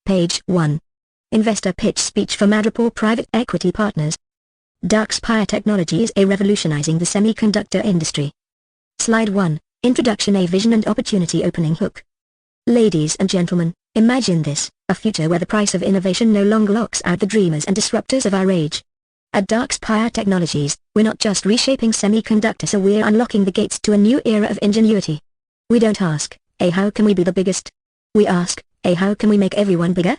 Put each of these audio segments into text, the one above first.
Page 1. Investor Pitch Speech for Madripoor Private Equity Partners. Darkspire Technologies are revolutionizing the semiconductor industry. Slide 1. Introduction, a vision and opportunity opening hook. Ladies and gentlemen, imagine this, a future where the price of innovation no longer locks out the dreamers and disruptors of our age. At Darkspire Technologies, we're not just reshaping semiconductors, so we're unlocking the gates to a new era of ingenuity. We don't ask, how can we be the biggest? We ask, how can we make everyone bigger?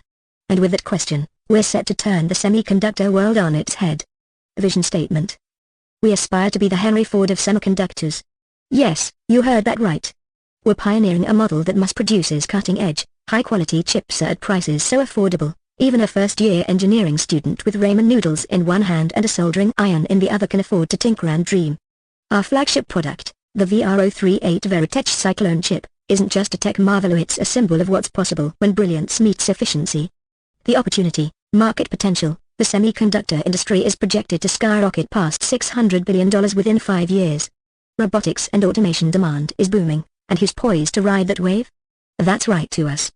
And with that question, we're set to turn the semiconductor world on its head. Vision statement. We aspire to be the Henry Ford of semiconductors. Yes, you heard that right. We're pioneering a model that mass produces cutting-edge, high-quality chips at prices so affordable, even a first-year engineering student with ramen noodles in one hand and a soldering iron in the other can afford to tinker and dream. Our flagship product, the VR038 Veritech Cyclone chip, isn't just a tech marvel, it's a symbol of what's possible when brilliance meets efficiency. The opportunity, market potential, the semiconductor industry is projected to skyrocket past $600 billion within 5 years. Robotics and automation demand is booming, and who's poised to ride that wave? That's right, to us.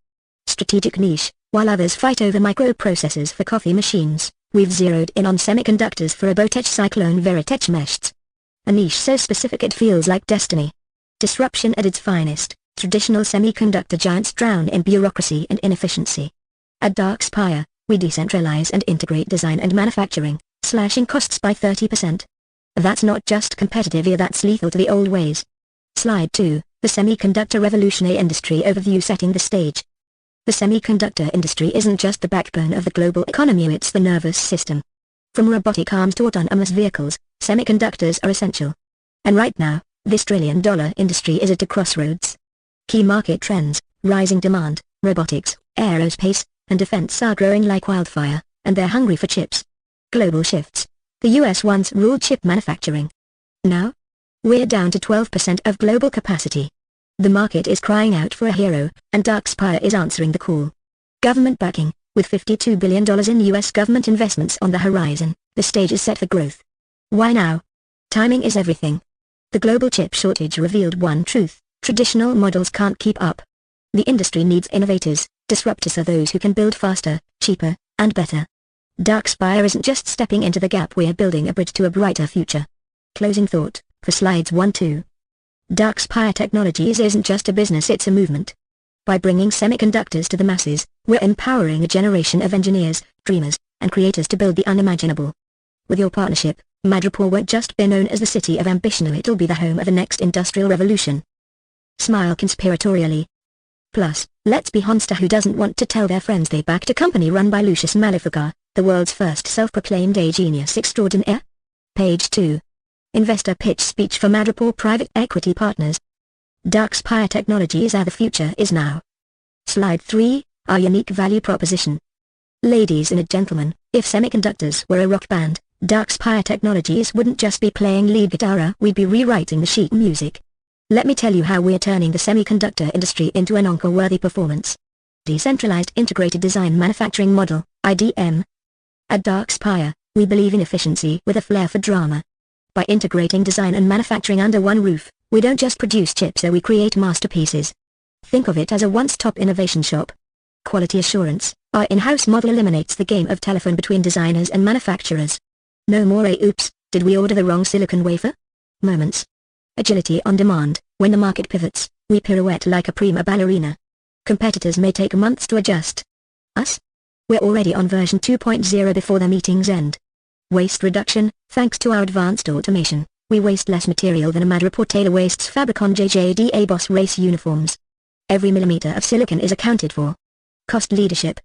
Strategic niche. While others fight over microprocessors for coffee machines, we've zeroed in on semiconductors for a Veritech Cyclone Veritech meshed. A niche so specific it feels like destiny. Disruption at its finest. Traditional semiconductor giants drown in bureaucracy and inefficiency. At Darkspire, we decentralize and integrate design and manufacturing, slashing costs by 30%. That's not just competitive, that's lethal to the old ways. Slide 2, the semiconductor revolutionary industry overview, setting the stage. The semiconductor industry isn't just the backbone of the global economy, it's the nervous system. From robotic arms to autonomous vehicles, semiconductors are essential. And right now, this trillion-dollar industry is at a crossroads. Key market trends, rising demand, robotics, aerospace, and defense are growing like wildfire, and they're hungry for chips. Global shifts. The US once ruled chip manufacturing. Now, we're down to 12% of global capacity. The market is crying out for a hero, and Darkspire is answering the call. Government backing. With $52 billion in US government investments on the horizon, the stage is set for growth. Why now? Timing is everything. The global chip shortage revealed one truth: traditional models can't keep up. The industry needs innovators. Disruptors are those who can build faster, cheaper, and better. Darkspire isn't just stepping into the gap, we're building a bridge to a brighter future. Closing thought, for slides 1-2. Darkspire Technologies isn't just a business, it's a movement. By bringing semiconductors to the masses, we're empowering a generation of engineers, dreamers, and creators to build the unimaginable. With your partnership, Madripoor won't just be known as the city of ambition, it'll be the home of the next industrial revolution. Smile conspiratorially. Plus, let's be honest, who doesn't want to tell their friends they backed a company run by Lucius Malefaka, the world's first self-proclaimed a genius extraordinaire? Page 2. Investor Pitch Speech for Madripoor Private Equity Partners. Darkspire Technologies are the future is now. Slide 3, our unique value proposition. Ladies and gentlemen, if semiconductors were a rock band, Darkspire Technologies wouldn't just be playing lead guitar, we'd be rewriting the sheet music. Let me tell you how we're turning the semiconductor industry into an encore-worthy performance. Decentralized Integrated Design Manufacturing Model, IDM. At Darkspire, we believe in efficiency with a flair for drama. By integrating design and manufacturing under one roof, we don't just produce chips, we create masterpieces. Think of it as a one-stop innovation shop. Quality assurance, our in-house model eliminates the game of telephone between designers and manufacturers. No more oops, did we order the wrong silicon wafer? Moments. Agility on demand, when the market pivots, we pirouette like a prima ballerina. Competitors may take months to adjust. Us? We're already on version 2.0 before their meetings end. Waste reduction, thanks to our advanced automation, we waste less material than a Madripoor tailor wastes fabric on JJDA Boss race uniforms. Every millimeter of silicon is accounted for. Cost leadership.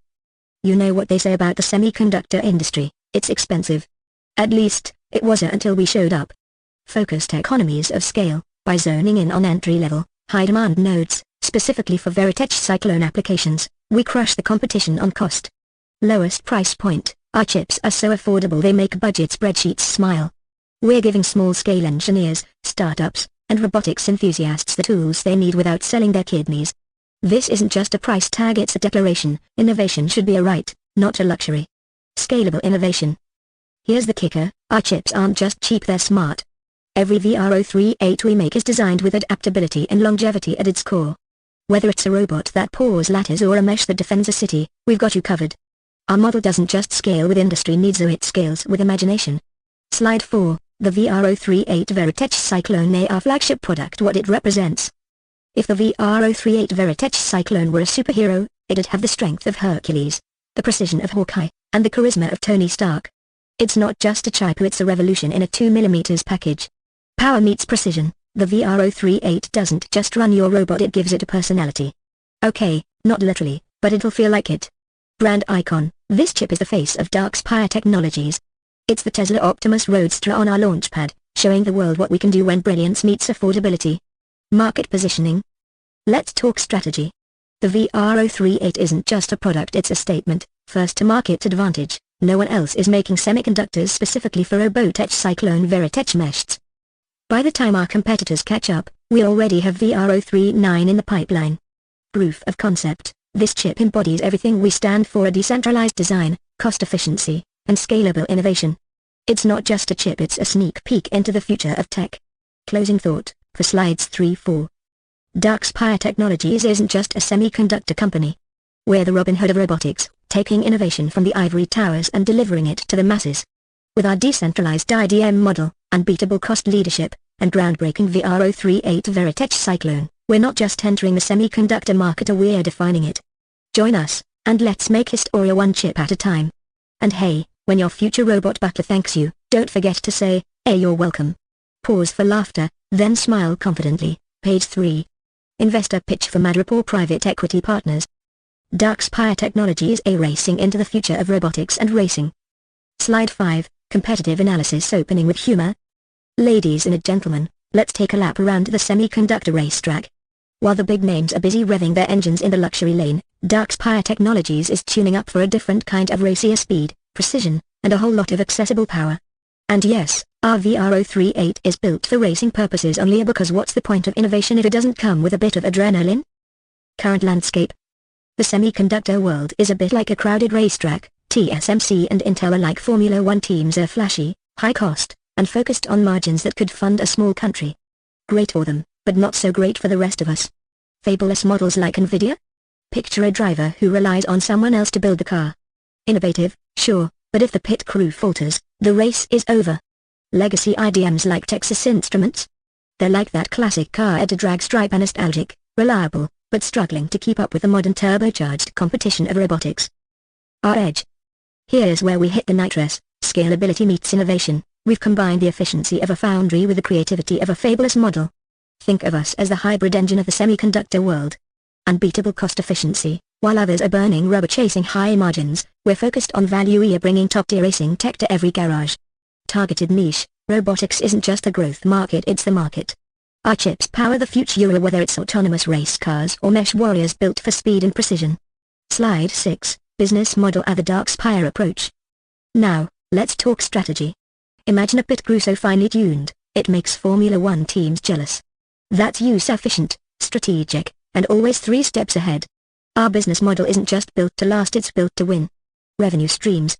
You know what they say about the semiconductor industry, it's expensive. At least, it wasn't until we showed up. Focused economies of scale, by zoning in on entry-level, high-demand nodes, specifically for Veritech Cyclone applications, we crush the competition on cost. Lowest price point, our chips are so affordable they make budget spreadsheets smile. We're giving small-scale engineers, startups, and robotics enthusiasts the tools they need without selling their kidneys. This isn't just a price tag, it's a declaration. Innovation should be a right, not a luxury. Scalable innovation. Here's the kicker, our chips aren't just cheap, they're smart. Every VR038 we make is designed with adaptability and longevity at its core. Whether it's a robot that pours lattes or a mesh that defends a city, we've got you covered. Our model doesn't just scale with industry needs, it scales with imagination. Slide 4, the VR038 Veritech Cyclone, our flagship product. What it represents. If the VR038 Veritech Cyclone were a superhero, it'd have the strength of Hercules, the precision of Hawkeye, and the charisma of Tony Stark. It's not just a chip, it's a revolution in a 2mm package. Power meets precision. The VR038 doesn't just run your robot, it gives it a personality. Okay, not literally, but it'll feel like it. Brand icon, this chip is the face of Darkspire Technologies. It's the Tesla Optimus Roadster on our launchpad, showing the world what we can do when brilliance meets affordability. Market positioning. Let's talk strategy. The VR038 isn't just a product, it's a statement. First to market advantage, no one else is making semiconductors specifically for Robotech Cyclone Veritech meshed. By the time our competitors catch up, we already have VR039 in the pipeline. Proof of concept, this chip embodies everything we stand for: a decentralized design, cost efficiency, and scalable innovation. It's not just a chip, it's a sneak peek into the future of tech. Closing thought, for slides 3-4. Darkspire Technologies isn't just a semiconductor company. We're the Robin Hood of robotics, taking innovation from the ivory towers and delivering it to the masses. With our decentralized IDM model, unbeatable cost leadership, and groundbreaking VR038 Veritech Cyclone, we're not just entering the semiconductor market, we're defining it. Join us, and let's make history one chip at a time. And hey, when your future robot butler thanks you, don't forget to say, "Hey, you're welcome." Pause for laughter, then smile confidently. Page 3. Investor pitch for Madripoor Private Equity Partners. Darkspire Technologies, a racing into the future of robotics and racing. Slide 5, competitive analysis opening with humor. Ladies and gentlemen, let's take a lap around the semiconductor racetrack. While the big names are busy revving their engines in the luxury lane, Darkspire Technologies is tuning up for a different kind of racier speed, precision, and a whole lot of accessible power. And yes, our VR038 is built for racing purposes only, because what's the point of innovation if it doesn't come with a bit of adrenaline? Current landscape. The semiconductor world is a bit like a crowded racetrack. TSMC and Intel are like Formula One teams, are flashy, high cost, and focused on margins that could fund a small country. Great for them, but not so great for the rest of us. Fabulous models like Nvidia? Picture a driver who relies on someone else to build the car. Innovative, sure, but if the pit crew falters, the race is over. Legacy IDMs like Texas Instruments? They're like that classic car at a drag stripe, nostalgic, reliable, but struggling to keep up with the modern turbocharged competition of robotics. Our edge. Here's where we hit the nitrous. Scalability meets innovation. We've combined the efficiency of a foundry with the creativity of a fabulous model. Think of us as the hybrid engine of the semiconductor world. Unbeatable cost efficiency. While others are burning rubber chasing high margins, we're focused on value. We are bringing top-tier racing tech to every garage. Targeted niche. Robotics isn't just a growth market, it's the market. Our chips power the future, whether it's autonomous race cars or mesh warriors built for speed and precision. Slide 6, business model at the Darkspire approach. Now, let's talk strategy. Imagine a pit crew so finely tuned, it makes Formula One teams jealous. That's efficient, strategic, and always 3 steps ahead. Our business model isn't just built to last, it's built to win. Revenue streams.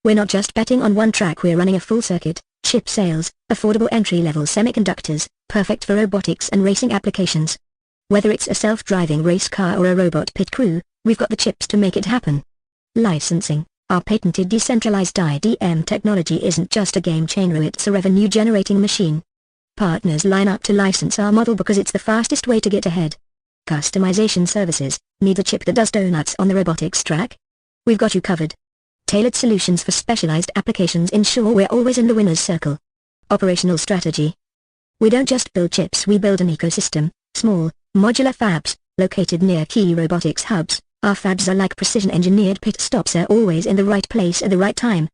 We're not just betting on one track, we're running a full circuit. Chip sales, affordable entry-level semiconductors, perfect for robotics and racing applications. Whether it's a self-driving race car or a robot pit crew, we've got the chips to make it happen. Licensing. Our patented decentralized IDM technology isn't just a game changer, it's a revenue-generating machine. Partners line up to license our model because it's the fastest way to get ahead. Customization services. Need a chip that does donuts on the robotics track? We've got you covered. Tailored solutions for specialized applications ensure we're always in the winner's circle. Operational strategy. We don't just build chips, we build an ecosystem. Small, modular fabs, located near key robotics hubs. Our fabs are like precision-engineered pit stops, are always in the right place at the right time.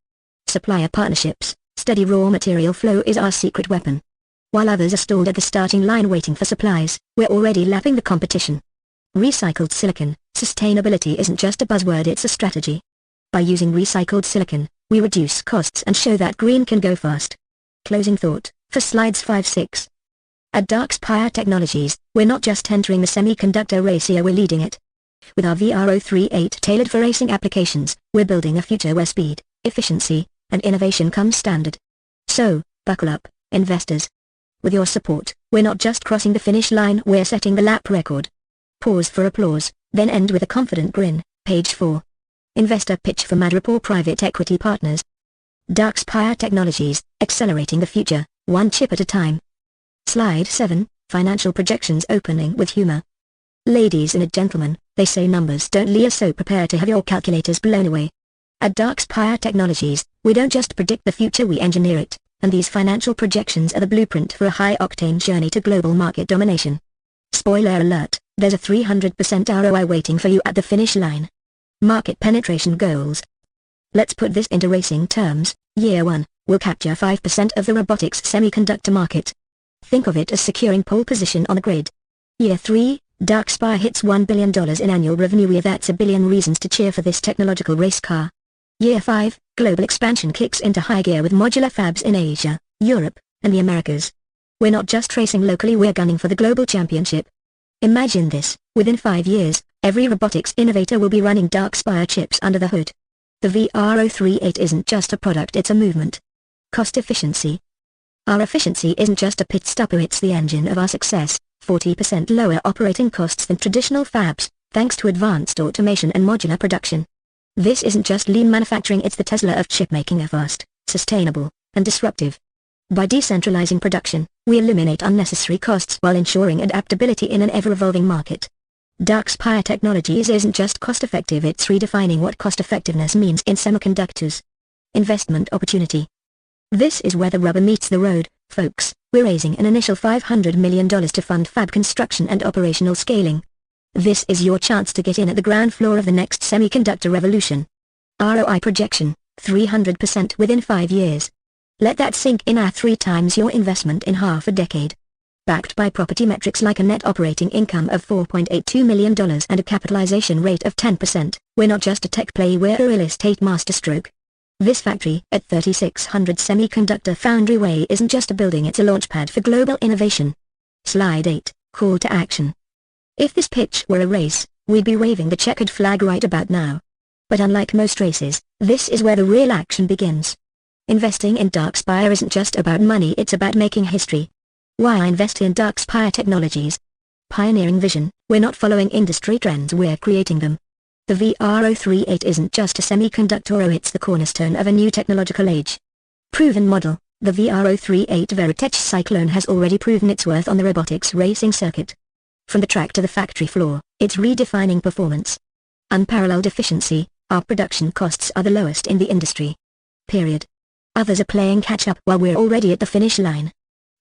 Supplier partnerships. Steady raw material flow is our secret weapon. While others are stalled at the starting line waiting for supplies, we're already lapping the competition. Recycled silicon. Sustainability isn't just a buzzword, it's a strategy. By using recycled silicon, we reduce costs and show that green can go fast. Closing thought, for slides 5-6. At Darkspire Technologies, we're not just entering the semiconductor race here, we're leading it. With our VR038 tailored for racing applications, we're building a future where speed, efficiency, and innovation come standard. So, buckle up, investors. With your support, we're not just crossing the finish line, we're setting the lap record. Pause for applause, then end with a confident grin. Page 4. Investor pitch for Madripoor Private Equity Partners. Darkspire Technologies, accelerating the future, one chip at a time. Slide 7, financial projections opening with humor. Ladies and gentlemen, they say numbers don't lie, so prepare to have your calculators blown away. At Darkspire Technologies, we don't just predict the future, we engineer it, and these financial projections are the blueprint for a high-octane journey to global market domination. Spoiler alert, there's a 300% ROI waiting for you at the finish line. Market penetration goals. Let's put this into racing terms. Year 1, we'll capture 5% of the robotics semiconductor market. Think of it as securing pole position on the grid. Year 3, Darkspire hits $1 billion in annual revenue. That's a billion reasons to cheer for this technological race car. Year 5, global expansion kicks into high gear with modular fabs in Asia, Europe, and the Americas. We're not just racing locally, we're gunning for the global championship. Imagine this, within 5 years, every robotics innovator will be running Darkspire chips under the hood. The VR038 isn't just a product, it's a movement. Cost efficiency. Our efficiency isn't just a pit stopper, it's the engine of our success. 40% lower operating costs than traditional fabs, thanks to advanced automation and modular production. This isn't just lean manufacturing, it's the Tesla of chipmaking, fast, sustainable, and disruptive. By decentralizing production, we eliminate unnecessary costs while ensuring adaptability in an ever-evolving market. Darkspire Technologies isn't just cost-effective, it's redefining what cost-effectiveness means in semiconductors. Investment opportunity. This is where the rubber meets the road, folks. We're raising an initial $500 million to fund fab construction and operational scaling. This is your chance to get in at the ground floor of the next semiconductor revolution. ROI projection, 300% within 5 years. Let that sink in. 3 times your investment in half a decade. Backed by property metrics like a net operating income of $4.82 million and a capitalization rate of 10%, we're not just a tech play, we're a real estate masterstroke. This factory at 3600 Semiconductor Foundry Way isn't just a building, it's a launchpad for global innovation. Slide 8, call to action. If this pitch were a race, we'd be waving the checkered flag right about now. But unlike most races, this is where the real action begins. Investing in Darkspire isn't just about money, it's about making history. Why invest in Darkspire Technologies? Pioneering vision, we're not following industry trends, we're creating them. The VR038 isn't just a semiconductor, it's the cornerstone of a new technological age. Proven model, the VR038 Veritech Cyclone has already proven its worth on the robotics racing circuit. From the track to the factory floor, it's redefining performance. Unparalleled efficiency, our production costs are the lowest in the industry. Period. Others are playing catch-up while we're already at the finish line.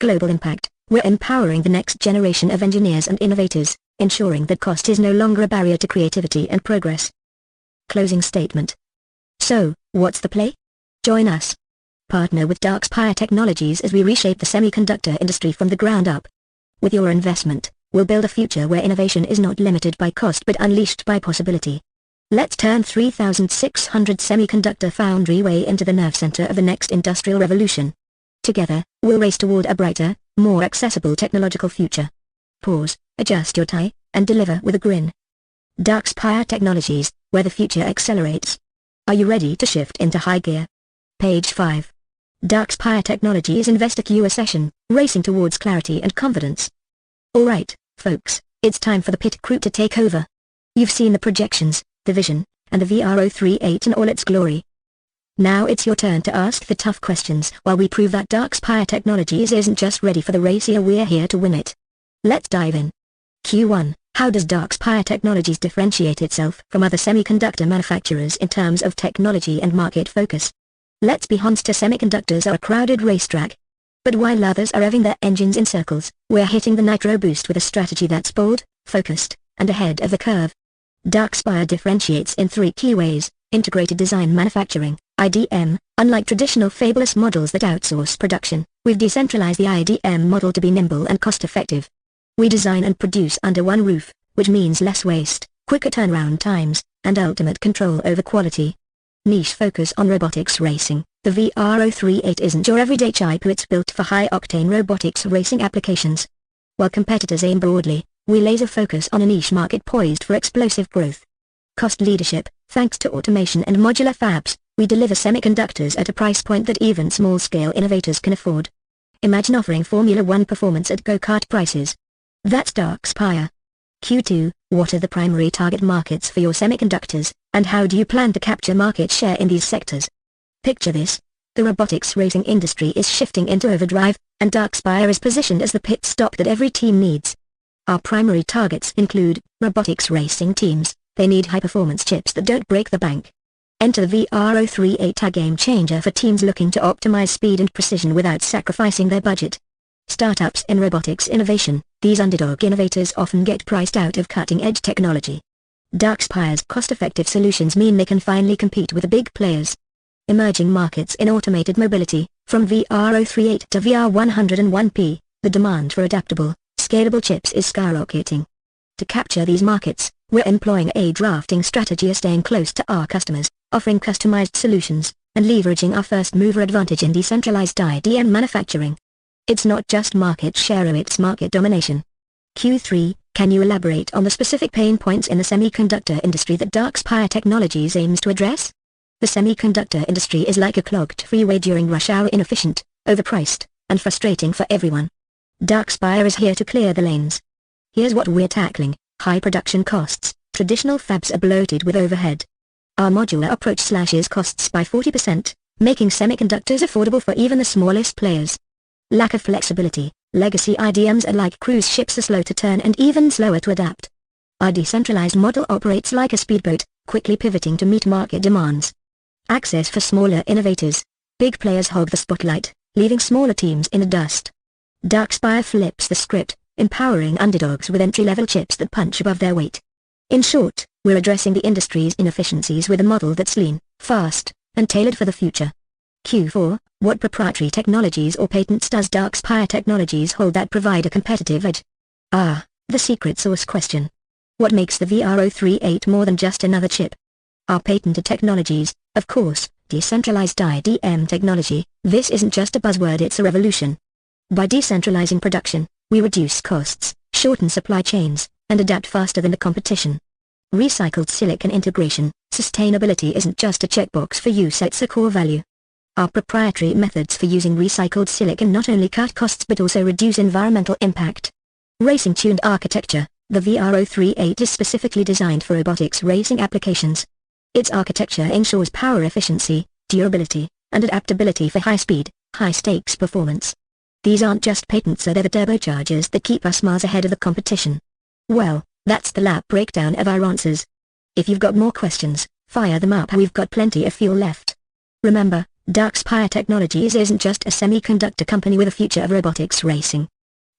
Global impact, we're empowering the next generation of engineers and innovators, ensuring that cost is no longer a barrier to creativity and progress. Closing statement. So, what's the play? Join us. Partner with Darkspire Technologies as we reshape the semiconductor industry from the ground up. With your investment, we'll build a future where innovation is not limited by cost but unleashed by possibility. Let's turn 3600 Semiconductor Foundry Way into the nerve center of the next industrial revolution. Together, we'll race toward a brighter, more accessible technological future. Pause, adjust your tie, and deliver with a grin. Darkspire Technologies, where the future accelerates. Are you ready to shift into high gear? Page 5. Darkspire Technologies Investor Q&A session, racing towards clarity and confidence. Alright, folks, it's time for the pit crew to take over. You've seen the projections, the vision, and the VR038 in all its glory. Now it's your turn to ask the tough questions while we prove that Darkspire Technologies isn't just ready for the race here, we're here to win it. Let's dive in. Q1, how does Darkspire Technologies differentiate itself from other semiconductor manufacturers in terms of technology and market focus? Let's be honest, semiconductors are a crowded racetrack. But while others are revving their engines in circles, we're hitting the nitro boost with a strategy that's bold, focused, and ahead of the curve. Darkspire differentiates in 3 key ways: integrated design manufacturing, IDM. Unlike traditional fabless models that outsource production, we've decentralized the IDM model to be nimble and cost-effective. We design and produce under one roof, which means less waste, quicker turnaround times, and ultimate control over quality. Niche focus on robotics racing. The VR038 isn't your everyday chip, it's built for high-octane robotics racing applications. While competitors aim broadly, we laser focus on a niche market poised for explosive growth. Cost leadership, thanks to automation and modular fabs, we deliver semiconductors at a price point that even small-scale innovators can afford. Imagine offering Formula One performance at go-kart prices. That's Darkspire. Q2, what are the primary target markets for your semiconductors, and how do you plan to capture market share in these sectors? Picture this. The robotics racing industry is shifting into overdrive, and Darkspire is positioned as the pit stop that every team needs. Our primary targets include robotics racing teams. They need high-performance chips that don't break the bank. Enter the VR038, a game changer for teams looking to optimize speed and precision without sacrificing their budget. Startups in robotics innovation, these underdog innovators often get priced out of cutting-edge technology. Darkspire's cost-effective solutions mean they can finally compete with the big players. Emerging markets in automated mobility, from VR038 to VR101P, the demand for adaptable, scalable chips is skyrocketing. To capture these markets, we're employing a drafting strategy of staying close to our customers, offering customized solutions, and leveraging our first-mover advantage in decentralized IDM manufacturing. It's not just market share, it's market domination. Q3, can you elaborate on the specific pain points in the semiconductor industry that Darkspire Technologies aims to address? The semiconductor industry is like a clogged freeway during rush hour, inefficient, overpriced, and frustrating for everyone. Darkspire is here to clear the lanes. Here's what we're tackling: high production costs. Traditional fabs are bloated with overhead. Our modular approach slashes costs by 40%, making semiconductors affordable for even the smallest players. Lack of flexibility. Legacy IDMs are like cruise ships, are slow to turn and even slower to adapt. Our decentralized model operates like a speedboat, quickly pivoting to meet market demands. Access for smaller innovators. Big players hog the spotlight, leaving smaller teams in the dust. Darkspire flips the script, empowering underdogs with entry-level chips that punch above their weight. In short, we're addressing the industry's inefficiencies with a model that's lean, fast, and tailored for the future. Q4, what proprietary technologies or patents does Darkspire Technologies hold that provide a competitive edge? The secret sauce question. What makes the VR038 more than just another chip? Our patented technologies, of course, decentralized IDM technology. This isn't just a buzzword, it's a revolution. By decentralizing production, we reduce costs, shorten supply chains, and adapt faster than the competition. Recycled silicon integration. Sustainability isn't just a checkbox for use, it's a core value. Our proprietary methods for using recycled silicon not only cut costs but also reduce environmental impact. Racing-tuned architecture. The VR038 is specifically designed for robotics racing applications. Its architecture ensures power efficiency, durability, and adaptability for high-speed, high-stakes performance. These aren't just patents, they're the turbochargers that keep us miles ahead of the competition. Well, that's the lap breakdown of our answers. If you've got more questions, fire them up, we've got plenty of fuel left. Remember, Darkspire Technologies isn't just a semiconductor company with a future of robotics racing.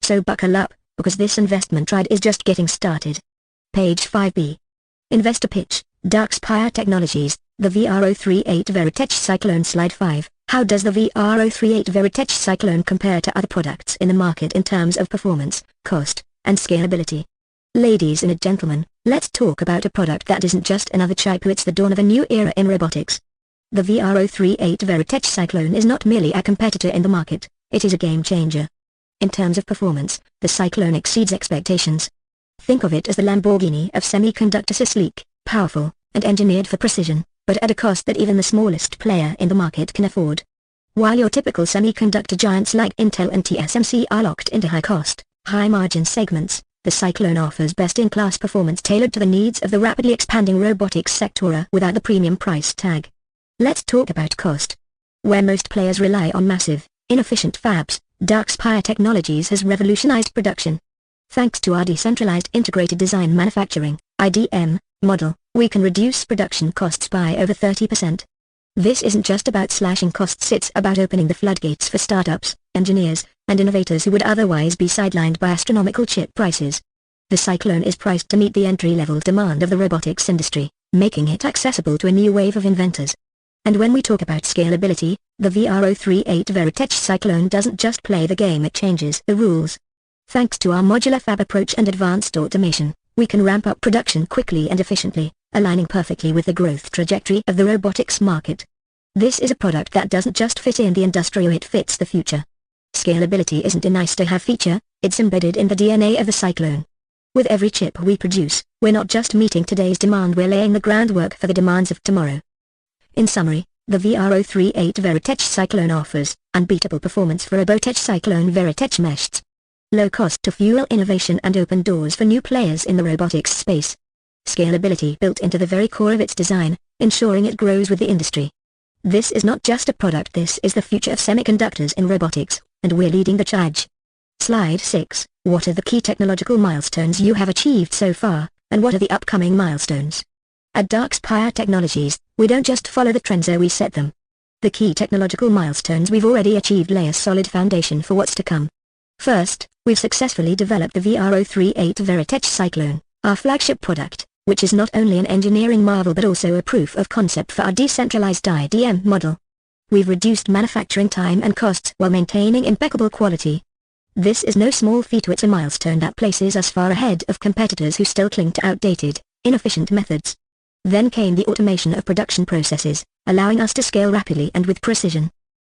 So buckle up, because this investment ride is just getting started. Page 5b. Investor pitch, Darkspire Technologies, the VR038 Veritech Cyclone. Slide 5. How does the VR038 Veritech Cyclone compare to other products in the market in terms of performance, cost, and scalability? Ladies and gentlemen, let's talk about a product that isn't just another chip, it's the dawn of a new era in robotics. The VR038 Veritech Cyclone is not merely a competitor in the market, it is a game changer. In terms of performance, the Cyclone exceeds expectations. Think of it as the Lamborghini of semiconductors, sleek, powerful, and engineered for precision, but at a cost that even the smallest player in the market can afford. While your typical semiconductor giants like Intel and TSMC are locked into high-cost, high-margin segments, the Cyclone offers best-in-class performance tailored to the needs of the rapidly expanding robotics sector without the premium price tag. Let's talk about cost. Where most players rely on massive, inefficient fabs, Darkspire Technologies has revolutionized production. Thanks to our decentralized integrated design manufacturing, IDM, model, we can reduce production costs by over 30%. This isn't just about slashing costs, it's about opening the floodgates for startups, engineers, and innovators who would otherwise be sidelined by astronomical chip prices. The Cyclone is priced to meet the entry-level demand of the robotics industry, making it accessible to a new wave of inventors. And when we talk about scalability, the VR038 Veritech Cyclone doesn't just play the game, it changes the rules. Thanks to our modular fab approach and advanced automation, we can ramp up production quickly and efficiently, aligning perfectly with the growth trajectory of the robotics market. This is a product that doesn't just fit in the industry, it fits the future. Scalability isn't a nice-to-have feature, it's embedded in the DNA of the Cyclone. With every chip we produce, we're not just meeting today's demand, we're laying the groundwork for the demands of tomorrow. In summary, the VR038 Veritech Cyclone offers unbeatable performance for robotics Cyclone Veritech meshed. low cost to fuel innovation and open doors for new players in the robotics space. Scalability built into the very core of its design, ensuring it grows with the industry. This is not just a product, this is the future of semiconductors in robotics, and we're leading the charge. Slide 6. What are the key technological milestones you have achieved so far, and what are the upcoming milestones? At Darkspire Technologies, we don't just follow the trends, we set them. The key technological milestones we've already achieved lay a solid foundation for what's to come. First, we've successfully developed the VR038 Veritech Cyclone, our flagship product, which is not only an engineering marvel but also a proof of concept for our decentralized IDM model. We've reduced manufacturing time and costs while maintaining impeccable quality. This is no small feat, it's a milestone that places us far ahead of competitors who still cling to outdated, inefficient methods. Then came the automation of production processes, allowing us to scale rapidly and with precision.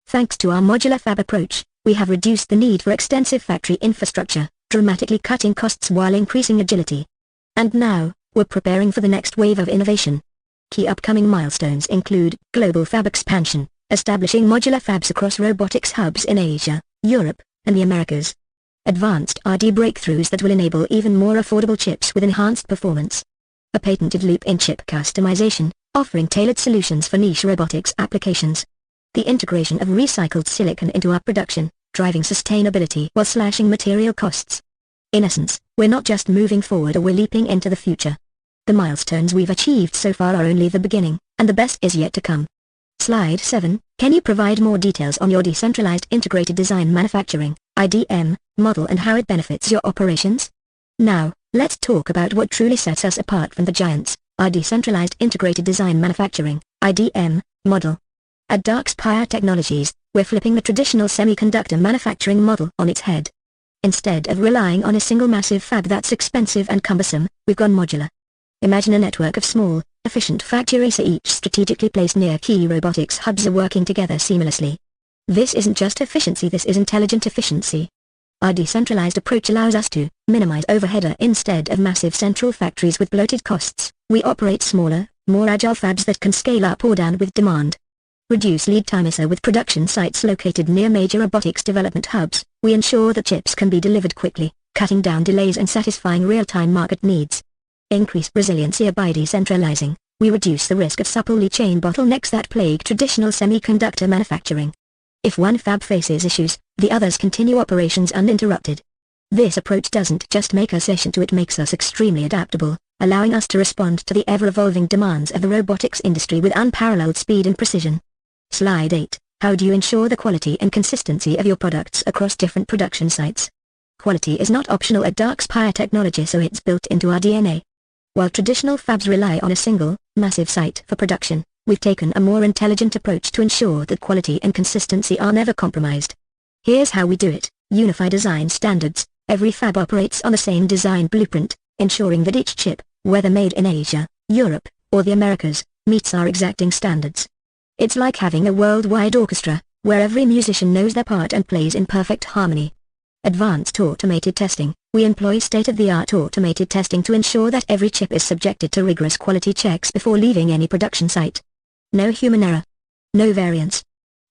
Thanks to our modular fab approach, we have reduced the need for extensive factory infrastructure, dramatically cutting costs while increasing agility. And now, we're preparing for the next wave of innovation. Key upcoming milestones include global fab expansion, establishing modular fabs across robotics hubs in Asia, Europe, and the Americas. Advanced R&D breakthroughs that will enable even more affordable chips with enhanced performance. A patented leap in chip customization, offering tailored solutions for niche robotics applications. The integration of recycled silicon into our production, driving sustainability while slashing material costs. In essence, we're not just moving forward, we're leaping into the future. The milestones we've achieved so far are only the beginning, and the best is yet to come. Slide 7. Can you provide more details on your decentralized integrated design manufacturing, IDM, model and how it benefits your operations? Now, let's talk about what truly sets us apart from the giants, our decentralized integrated design manufacturing, IDM, model. At Darkspire Technologies, we're flipping the traditional semiconductor manufacturing model on its head. Instead of relying on a single massive fab that's expensive and cumbersome, we've gone modular. Imagine a network of small, efficient factories, each strategically placed near key robotics hubs, are working together seamlessly. This isn't just efficiency, this is intelligent efficiency. Our decentralized approach allows us to minimize overhead. Instead of massive central factories with bloated costs, we operate smaller, more agile fabs that can scale up or down with demand. Reduce lead time. With production sites located near major robotics development hubs, we ensure that chips can be delivered quickly, cutting down delays and satisfying real-time market needs. Increase resiliency. By decentralizing, we reduce the risk of supply chain bottlenecks that plague traditional semiconductor manufacturing. If one fab faces issues, the others continue operations uninterrupted. This approach doesn't just make us efficient, it makes us extremely adaptable, allowing us to respond to the ever-evolving demands of the robotics industry with unparalleled speed and precision. Slide 8. How do you ensure the quality and consistency of your products across different production sites? Quality is not optional at Darkspire Technology, so it's built into our DNA. While traditional fabs rely on a single, massive site for production, we've taken a more intelligent approach to ensure that quality and consistency are never compromised. Here's how we do it. Unify design standards. Every fab operates on the same design blueprint, ensuring that each chip, whether made in Asia, Europe, or the Americas, meets our exacting standards. It's like having a worldwide orchestra, where every musician knows their part and plays in perfect harmony. Advanced automated testing. We employ state-of-the-art automated testing to ensure that every chip is subjected to rigorous quality checks before leaving any production site. No human error. No variance.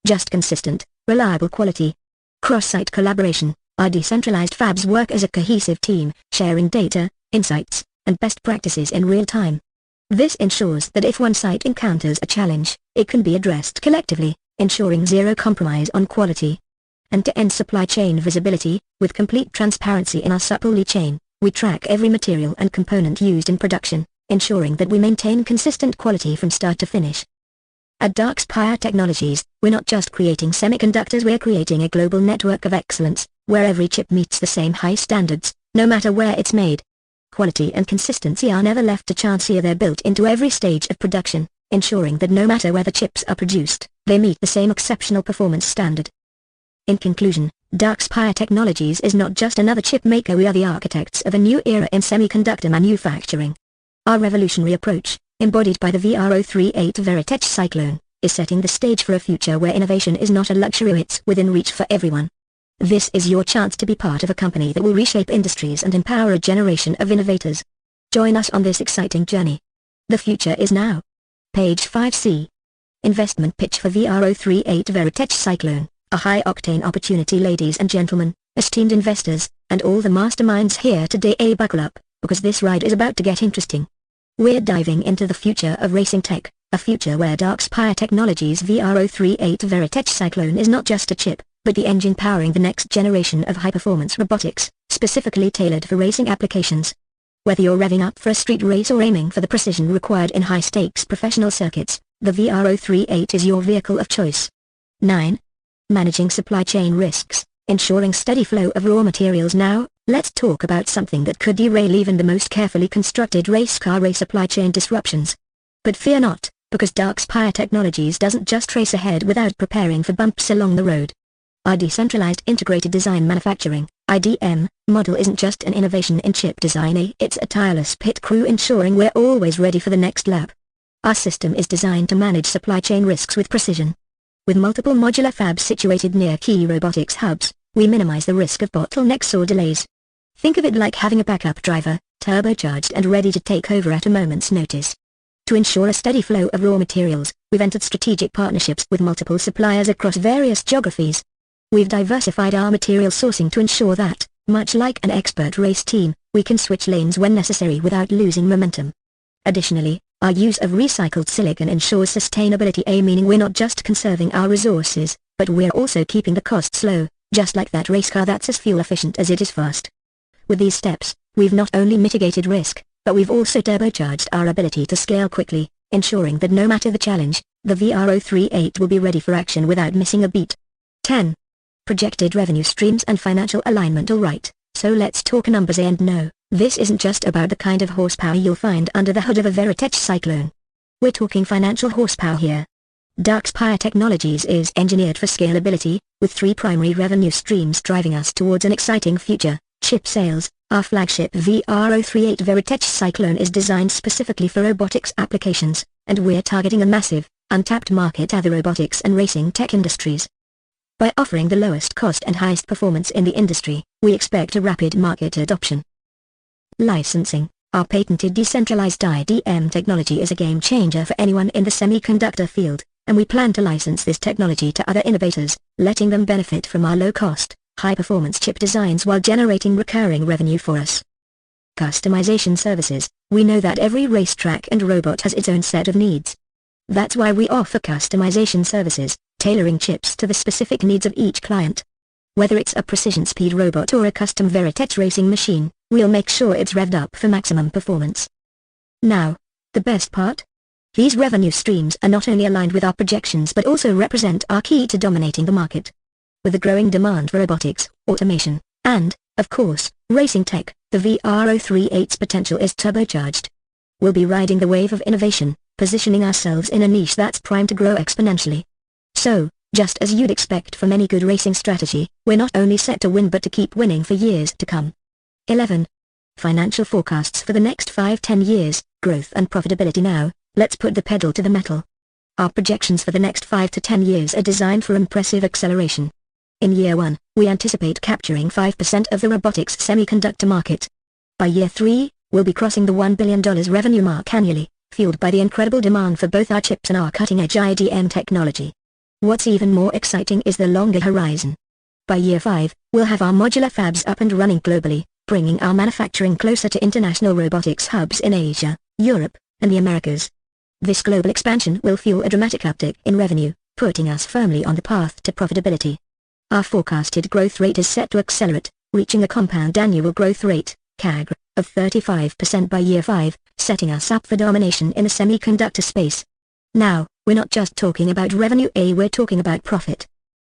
Just consistent, reliable quality. Cross-site collaboration. Our decentralized fabs work as a cohesive team, sharing data, insights, and best practices in real time. This ensures that if one site encounters a challenge, it can be addressed collectively, ensuring zero compromise on quality. End-to-end supply chain visibility. With complete transparency in our supply chain, we track every material and component used in production, ensuring that we maintain consistent quality from start to finish. At Darkspire Technologies, we're not just creating semiconductors, we're creating a global network of excellence, where every chip meets the same high standards, no matter where it's made. Quality and consistency are never left to chance here, they're built into every stage of production, ensuring that no matter where the chips are produced, they meet the same exceptional performance standard. In conclusion, Darkspire Technologies is not just another chip maker, we are the architects of a new era in semiconductor manufacturing. Our revolutionary approach, embodied by the VR038 Veritech Cyclone, is setting the stage for a future where innovation is not a luxury, it's within reach for everyone. This is your chance to be part of a company that will reshape industries and empower a generation of innovators. Join us on this exciting journey. The future is now. Page 5C. Investment pitch for VR038 Veritech Cyclone, a high-octane opportunity. Ladies and gentlemen, esteemed investors, and all the masterminds here today, buckle up, because this ride is about to get interesting. We're diving into the future of racing tech, a future where Darkspire Technologies' VR038 Veritech Cyclone is not just a chip, but the engine powering the next generation of high-performance robotics, specifically tailored for racing applications. Whether you're revving up for a street race or aiming for the precision required in high-stakes professional circuits, the VR038 is your vehicle of choice. 9. Managing supply chain risks, ensuring steady flow of raw materials. Now, let's talk about something that could derail even the most carefully constructed race car supply chain disruptions. But fear not, because Darkspire Technologies doesn't just race ahead without preparing for bumps along the road. Our Decentralized Integrated Design Manufacturing (IDM) model isn't just an innovation in chip design, it's a tireless pit crew ensuring we're always ready for the next lap. Our system is designed to manage supply chain risks with precision. With multiple modular fabs situated near key robotics hubs, we minimize the risk of bottlenecks or delays. Think of it like having a backup driver, turbocharged and ready to take over at a moment's notice. To ensure a steady flow of raw materials, we've entered strategic partnerships with multiple suppliers across various geographies. We've diversified our material sourcing to ensure that, much like an expert race team, we can switch lanes when necessary without losing momentum. Additionally, our use of recycled silicon ensures sustainability, meaning we're not just conserving our resources, but we're also keeping the costs low, just like that race car that's as fuel efficient as it is fast. With these steps, we've not only mitigated risk, but we've also turbocharged our ability to scale quickly, ensuring that no matter the challenge, the VR038 will be ready for action without missing a beat. 10. Projected revenue streams and financial alignment. Alright, so let's talk numbers, and no, this isn't just about the kind of horsepower you'll find under the hood of a Veritech Cyclone. We're talking financial horsepower here. Darkspire Technologies is engineered for scalability, with 3 primary revenue streams driving us towards an exciting future. Chip sales. Our flagship VR038 Veritech Cyclone is designed specifically for robotics applications, and we're targeting a massive, untapped market at the robotics and racing tech industries. By offering the lowest cost and highest performance in the industry, we expect a rapid market adoption. Licensing. Our patented decentralized IDM technology is a game changer for anyone in the semiconductor field, and we plan to license this technology to other innovators, letting them benefit from our low-cost, high-performance chip designs while generating recurring revenue for us. Customization services. We know that every racetrack and robot has its own set of needs. That's why we offer customization services, tailoring chips to the specific needs of each client. Whether it's a precision speed robot or a custom Veritech racing machine, we'll make sure it's revved up for maximum performance. Now, the best part? These revenue streams are not only aligned with our projections but also represent our key to dominating the market. With the growing demand for robotics, automation, and, of course, racing tech, the VR038's potential is turbocharged. We'll be riding the wave of innovation, positioning ourselves in a niche that's primed to grow exponentially. So, just as you'd expect from any good racing strategy, we're not only set to win but to keep winning for years to come. 11. Financial forecasts for the next 5-10 years, growth and profitability. Now, let's put the pedal to the metal. Our projections for the next 5 to 10 years are designed for impressive acceleration. In year 1, we anticipate capturing 5% of the robotics semiconductor market. By year 3, we'll be crossing the $1 billion revenue mark annually, fueled by the incredible demand for both our chips and our cutting-edge IDM technology. What's even more exciting is the longer horizon. By year 5, we'll have our modular fabs up and running globally, bringing our manufacturing closer to international robotics hubs in Asia, Europe, and the Americas. This global expansion will fuel a dramatic uptick in revenue, putting us firmly on the path to profitability. Our forecasted growth rate is set to accelerate, reaching a compound annual growth rate, CAGR, of 35% by year 5, setting us up for domination in the semiconductor space. Now, we're not just talking about revenue, we're talking about profit.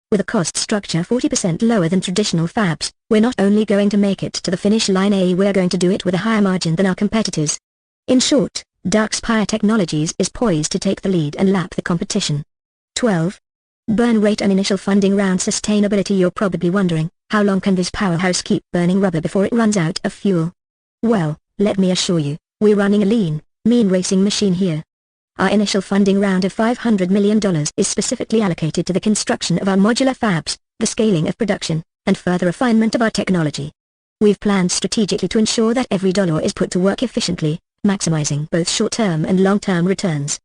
With a cost structure 40% lower than traditional fabs, we're not only going to make it to the finish line, we're going to do it with a higher margin than our competitors. In short, Darkspire Technologies is poised to take the lead and lap the competition. 12. Burn rate and initial funding round. Sustainability. You're probably wondering, how long can this powerhouse keep burning rubber before it runs out of fuel? Well, let me assure you, we're running a lean, mean racing machine here. Our initial funding round of $500 million is specifically allocated to the construction of our modular fabs, the scaling of production, and further refinement of our technology. We've planned strategically to ensure that every dollar is put to work efficiently, maximizing both short-term and long-term returns.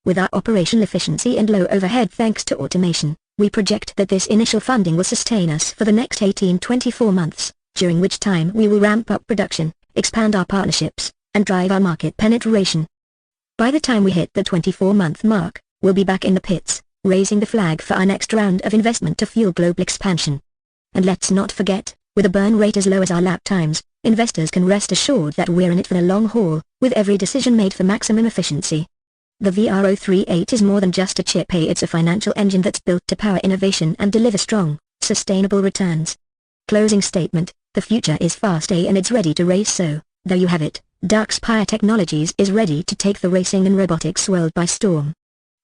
With our operational efficiency and low overhead thanks to automation, We project that this initial funding will sustain us for the next 18-24 months, during which time we will ramp up production, expand our partnerships, and drive our market penetration. By the time we hit the 24-month mark, we'll be back in the pits, raising the flag for our next round of investment to fuel global expansion. And let's not forget, with a burn rate as low as our lap times, investors can rest assured that we're in it for the long haul, with every decision made for maximum efficiency. The VR038 is more than just a chip. It's a financial engine that's built to power innovation and deliver strong, sustainable returns. Closing statement: the future is fast and it's ready to race. So, there you have it, Darkspire Technologies is ready to take the racing and robotics world by storm.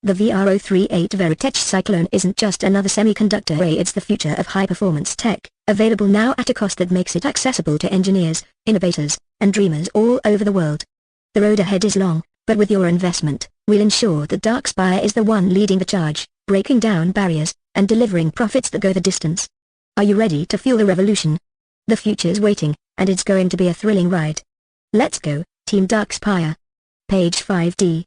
The VR038 Veritech Cyclone isn't just another semiconductor array, it's the future of high-performance tech, available now at a cost that makes it accessible to engineers, innovators, and dreamers all over the world. The road ahead is long, but with your investment, we'll ensure that Darkspire is the one leading the charge, breaking down barriers, and delivering profits that go the distance. Are you ready to fuel the revolution? The future's waiting, and it's going to be a thrilling ride. Let's go, Team Darkspire. Page 5D.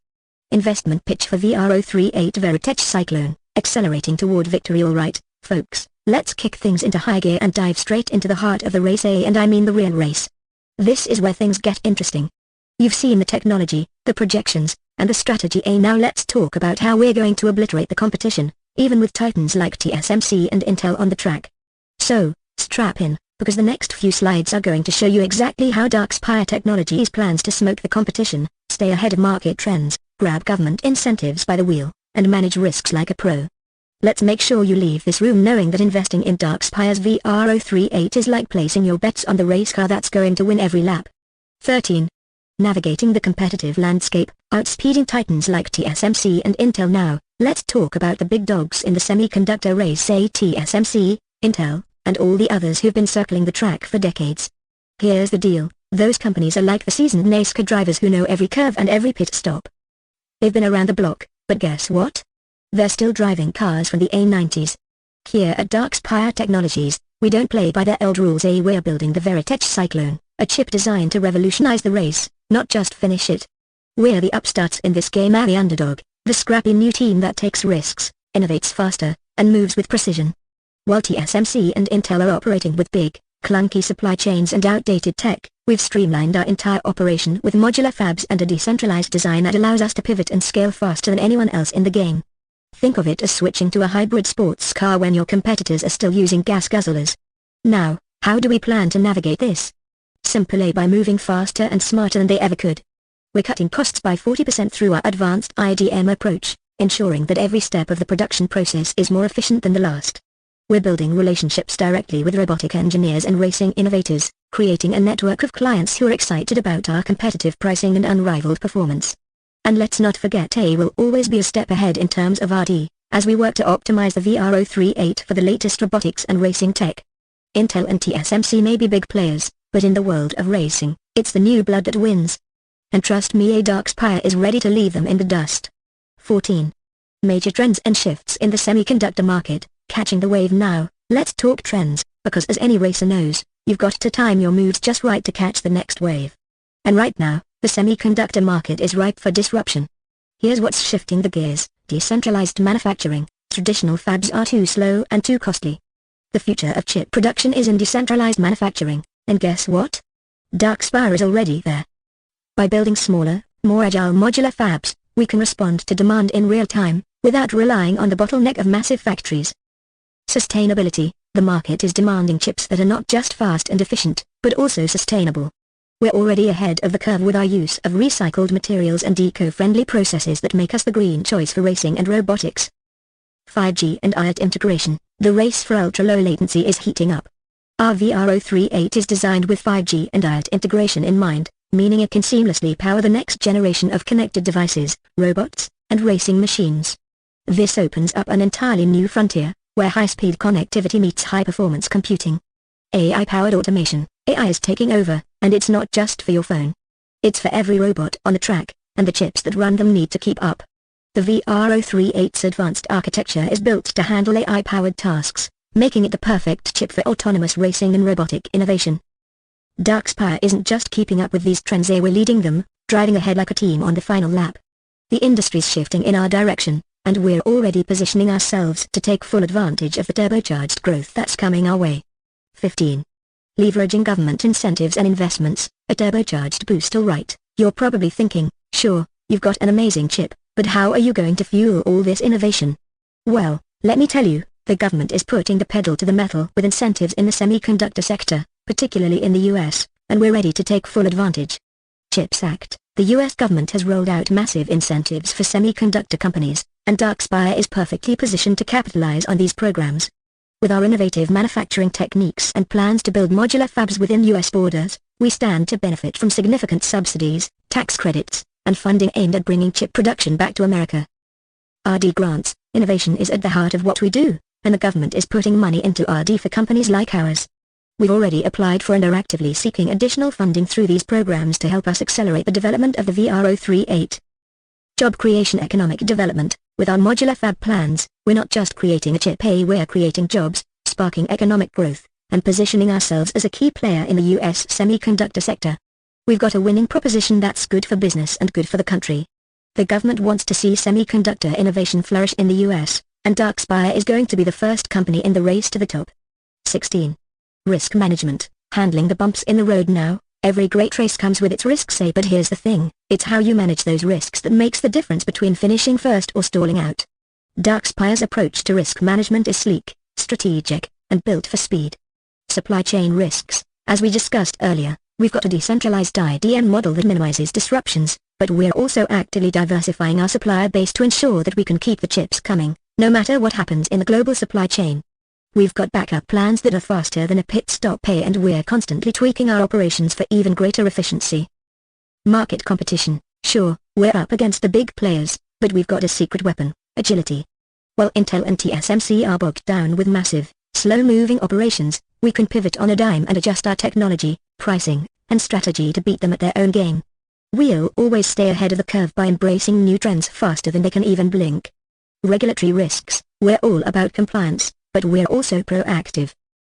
Investment pitch for VR038 Veritech Cyclone, accelerating toward victory. Alright, folks, let's kick things into high gear and dive straight into the heart of the race, and I mean the real race. This is where things get interesting. You've seen the technology, the projections, and the strategy. Now let's talk about how we're going to obliterate the competition, even with titans like TSMC and Intel on the track. So, strap in, because the next few slides are going to show you exactly how Darkspire Technologies plans to smoke the competition, stay ahead of market trends, grab government incentives by the wheel, and manage risks like a pro. Let's make sure you leave this room knowing that investing in Darkspire's VR038 is like placing your bets on the race car that's going to win every lap. 13. Navigating the competitive landscape, outspeeding titans like TSMC and Intel. Now, let's talk about the big dogs in the semiconductor race, say TSMC, Intel, and all the others who've been circling the track for decades. Here's the deal, those companies are like the seasoned NASCAR drivers who know every curve and every pit stop. They've been around the block, but guess what? They're still driving cars from the A90s. Here at Darkspire Technologies, we don't play by their old rules. We're building the Veritech Cyclone, a chip designed to revolutionize the race, not just finish it. We're the upstarts in this game, the underdog, the scrappy new team that takes risks, innovates faster, and moves with precision. While TSMC and Intel are operating with big, clunky supply chains and outdated tech, we've streamlined our entire operation with modular fabs and a decentralized design that allows us to pivot and scale faster than anyone else in the game. Think of it as switching to a hybrid sports car when your competitors are still using gas guzzlers. Now, how do we plan to navigate this? Simply by moving faster and smarter than they ever could. We're cutting costs by 40% through our advanced IDM approach, ensuring that every step of the production process is more efficient than the last. We're building relationships directly with robotic engineers and racing innovators, creating a network of clients who are excited about our competitive pricing and unrivaled performance. And let's not forget, we'll always be a step ahead in terms of R&D, as we work to optimize the VR038 for the latest robotics and racing tech. Intel and TSMC may be big players, but in the world of racing, it's the new blood that wins. And trust me, Darkspire is ready to leave them in the dust. 14. Major trends and shifts in the semiconductor market. Catching the wave now, let's talk trends, because as any racer knows, you've got to time your moves just right to catch the next wave. And right now, the semiconductor market is ripe for disruption. Here's what's shifting the gears: decentralized manufacturing. Traditional fabs are too slow and too costly. The future of chip production is in decentralized manufacturing, and guess what? Darkspire is already there. By building smaller, more agile modular fabs, we can respond to demand in real time, without relying on the bottleneck of massive factories. Sustainability. The market is demanding chips that are not just fast and efficient, but also sustainable. We're already ahead of the curve with our use of recycled materials and eco-friendly processes that make us the green choice for racing and robotics. 5G and IoT integration. The race for ultra-low latency is heating up. Our VR038 is designed with 5G and IoT integration in mind, meaning it can seamlessly power the next generation of connected devices, robots, and racing machines. This opens up an entirely new frontier, where high-speed connectivity meets high-performance computing. AI-powered automation. AI is taking over, and it's not just for your phone. It's for every robot on the track, and the chips that run them need to keep up. The VR038's advanced architecture is built to handle AI-powered tasks, making it the perfect chip for autonomous racing and robotic innovation. Darkspire isn't just keeping up with these trends, we're leading them, driving ahead like a team on the final lap. The industry's shifting in our direction, and we're already positioning ourselves to take full advantage of the turbocharged growth that's coming our way. 15. Leveraging government incentives and investments, a turbocharged boost. Alright, you're probably thinking, sure, you've got an amazing chip, but how are you going to fuel all this innovation? Well, let me tell you, the government is putting the pedal to the metal with incentives in the semiconductor sector, particularly in the US, and we're ready to take full advantage. CHIPS Act. The US government has rolled out massive incentives for semiconductor companies, and Darkspire is perfectly positioned to capitalize on these programs. With our innovative manufacturing techniques and plans to build modular fabs within US borders, we stand to benefit from significant subsidies, tax credits, and funding aimed at bringing chip production back to America. R&D grants. Innovation is at the heart of what we do, and the government is putting money into R&D for companies like ours. We've already applied for and are actively seeking additional funding through these programs to help us accelerate the development of the VR038. Job creation. Economic development. With our modular fab plans, we're not just creating a chip, we're creating jobs, sparking economic growth, and positioning ourselves as a key player in the US semiconductor sector. We've got a winning proposition that's good for business and good for the country. The government wants to see semiconductor innovation flourish in the US, and Darkspire is going to be the first company in the race to the top. 16. Risk management. Handling the bumps in the road. Now, every great race comes with its risks, but here's the thing, it's how you manage those risks that makes the difference between finishing first or stalling out. Darkspire's approach to risk management is sleek, strategic, and built for speed. Supply chain risks. As we discussed earlier, we've got a decentralized IDM model that minimizes disruptions, but we're also actively diversifying our supplier base to ensure that we can keep the chips coming, no matter what happens in the global supply chain. We've got backup plans that are faster than a pit stop, and we're constantly tweaking our operations for even greater efficiency. Market competition. Sure, we're up against the big players, but we've got a secret weapon, agility. While Intel and TSMC are bogged down with massive, slow-moving operations, we can pivot on a dime and adjust our technology, pricing, and strategy to beat them at their own game. We'll always stay ahead of the curve by embracing new trends faster than they can even blink. Regulatory risks. We're all about compliance, but we're also proactive.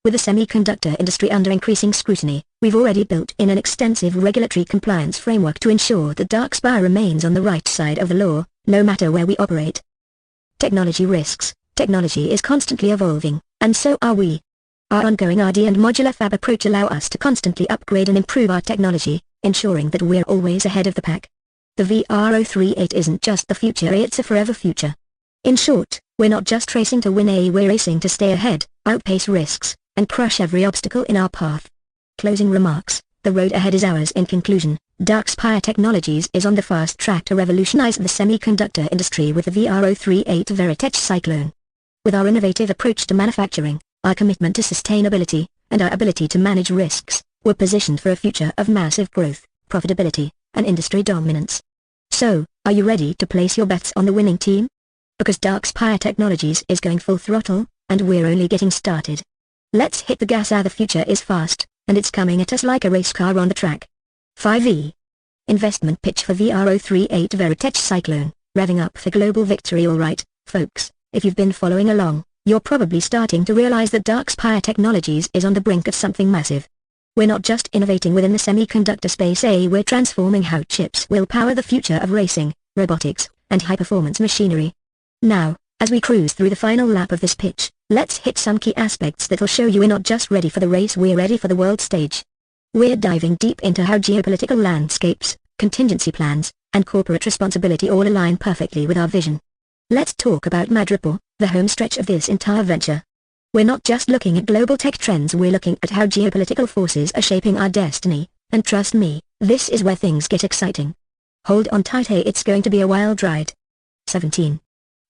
With the semiconductor industry under increasing scrutiny, we've already built in an extensive regulatory compliance framework to ensure that Darkspire remains on the right side of the law, no matter where we operate. Technology risks. Technology is constantly evolving, and so are we. Our ongoing R&D and modular fab approach allow us to constantly upgrade and improve our technology, ensuring that we're always ahead of the pack. The VR038 isn't just the future, it's a forever future. In short, we're not just racing to win, we're racing to stay ahead, outpace risks, and crush every obstacle in our path. Closing remarks. The road ahead is ours. In conclusion, Darkspire Technologies is on the fast track to revolutionize the semiconductor industry with the VR038 Veritech Cyclone. With our innovative approach to manufacturing, our commitment to sustainability, and our ability to manage risks, we're positioned for a future of massive growth, profitability, and industry dominance. So, are you ready to place your bets on the winning team? Because Darkspire Technologies is going full throttle, and we're only getting started. Let's hit the gas. The future is fast, and it's coming at us like a race car on the track. 5e. Investment pitch for VR038 Veritech Cyclone, revving up for global victory. Alright, folks, if you've been following along, you're probably starting to realize that Darkspire Technologies is on the brink of something massive. We're not just innovating within the semiconductor space, we're transforming how chips will power the future of racing, robotics, and high-performance machinery. Now, as we cruise through the final lap of this pitch, let's hit some key aspects that'll show you we're not just ready for the race, we're ready for the world stage. We're diving deep into how geopolitical landscapes, contingency plans, and corporate responsibility all align perfectly with our vision. Let's talk about Madripoor, the home stretch of this entire venture. We're not just looking at global tech trends, we're looking at how geopolitical forces are shaping our destiny, and trust me, this is where things get exciting. Hold on tight, it's going to be a wild ride. 17.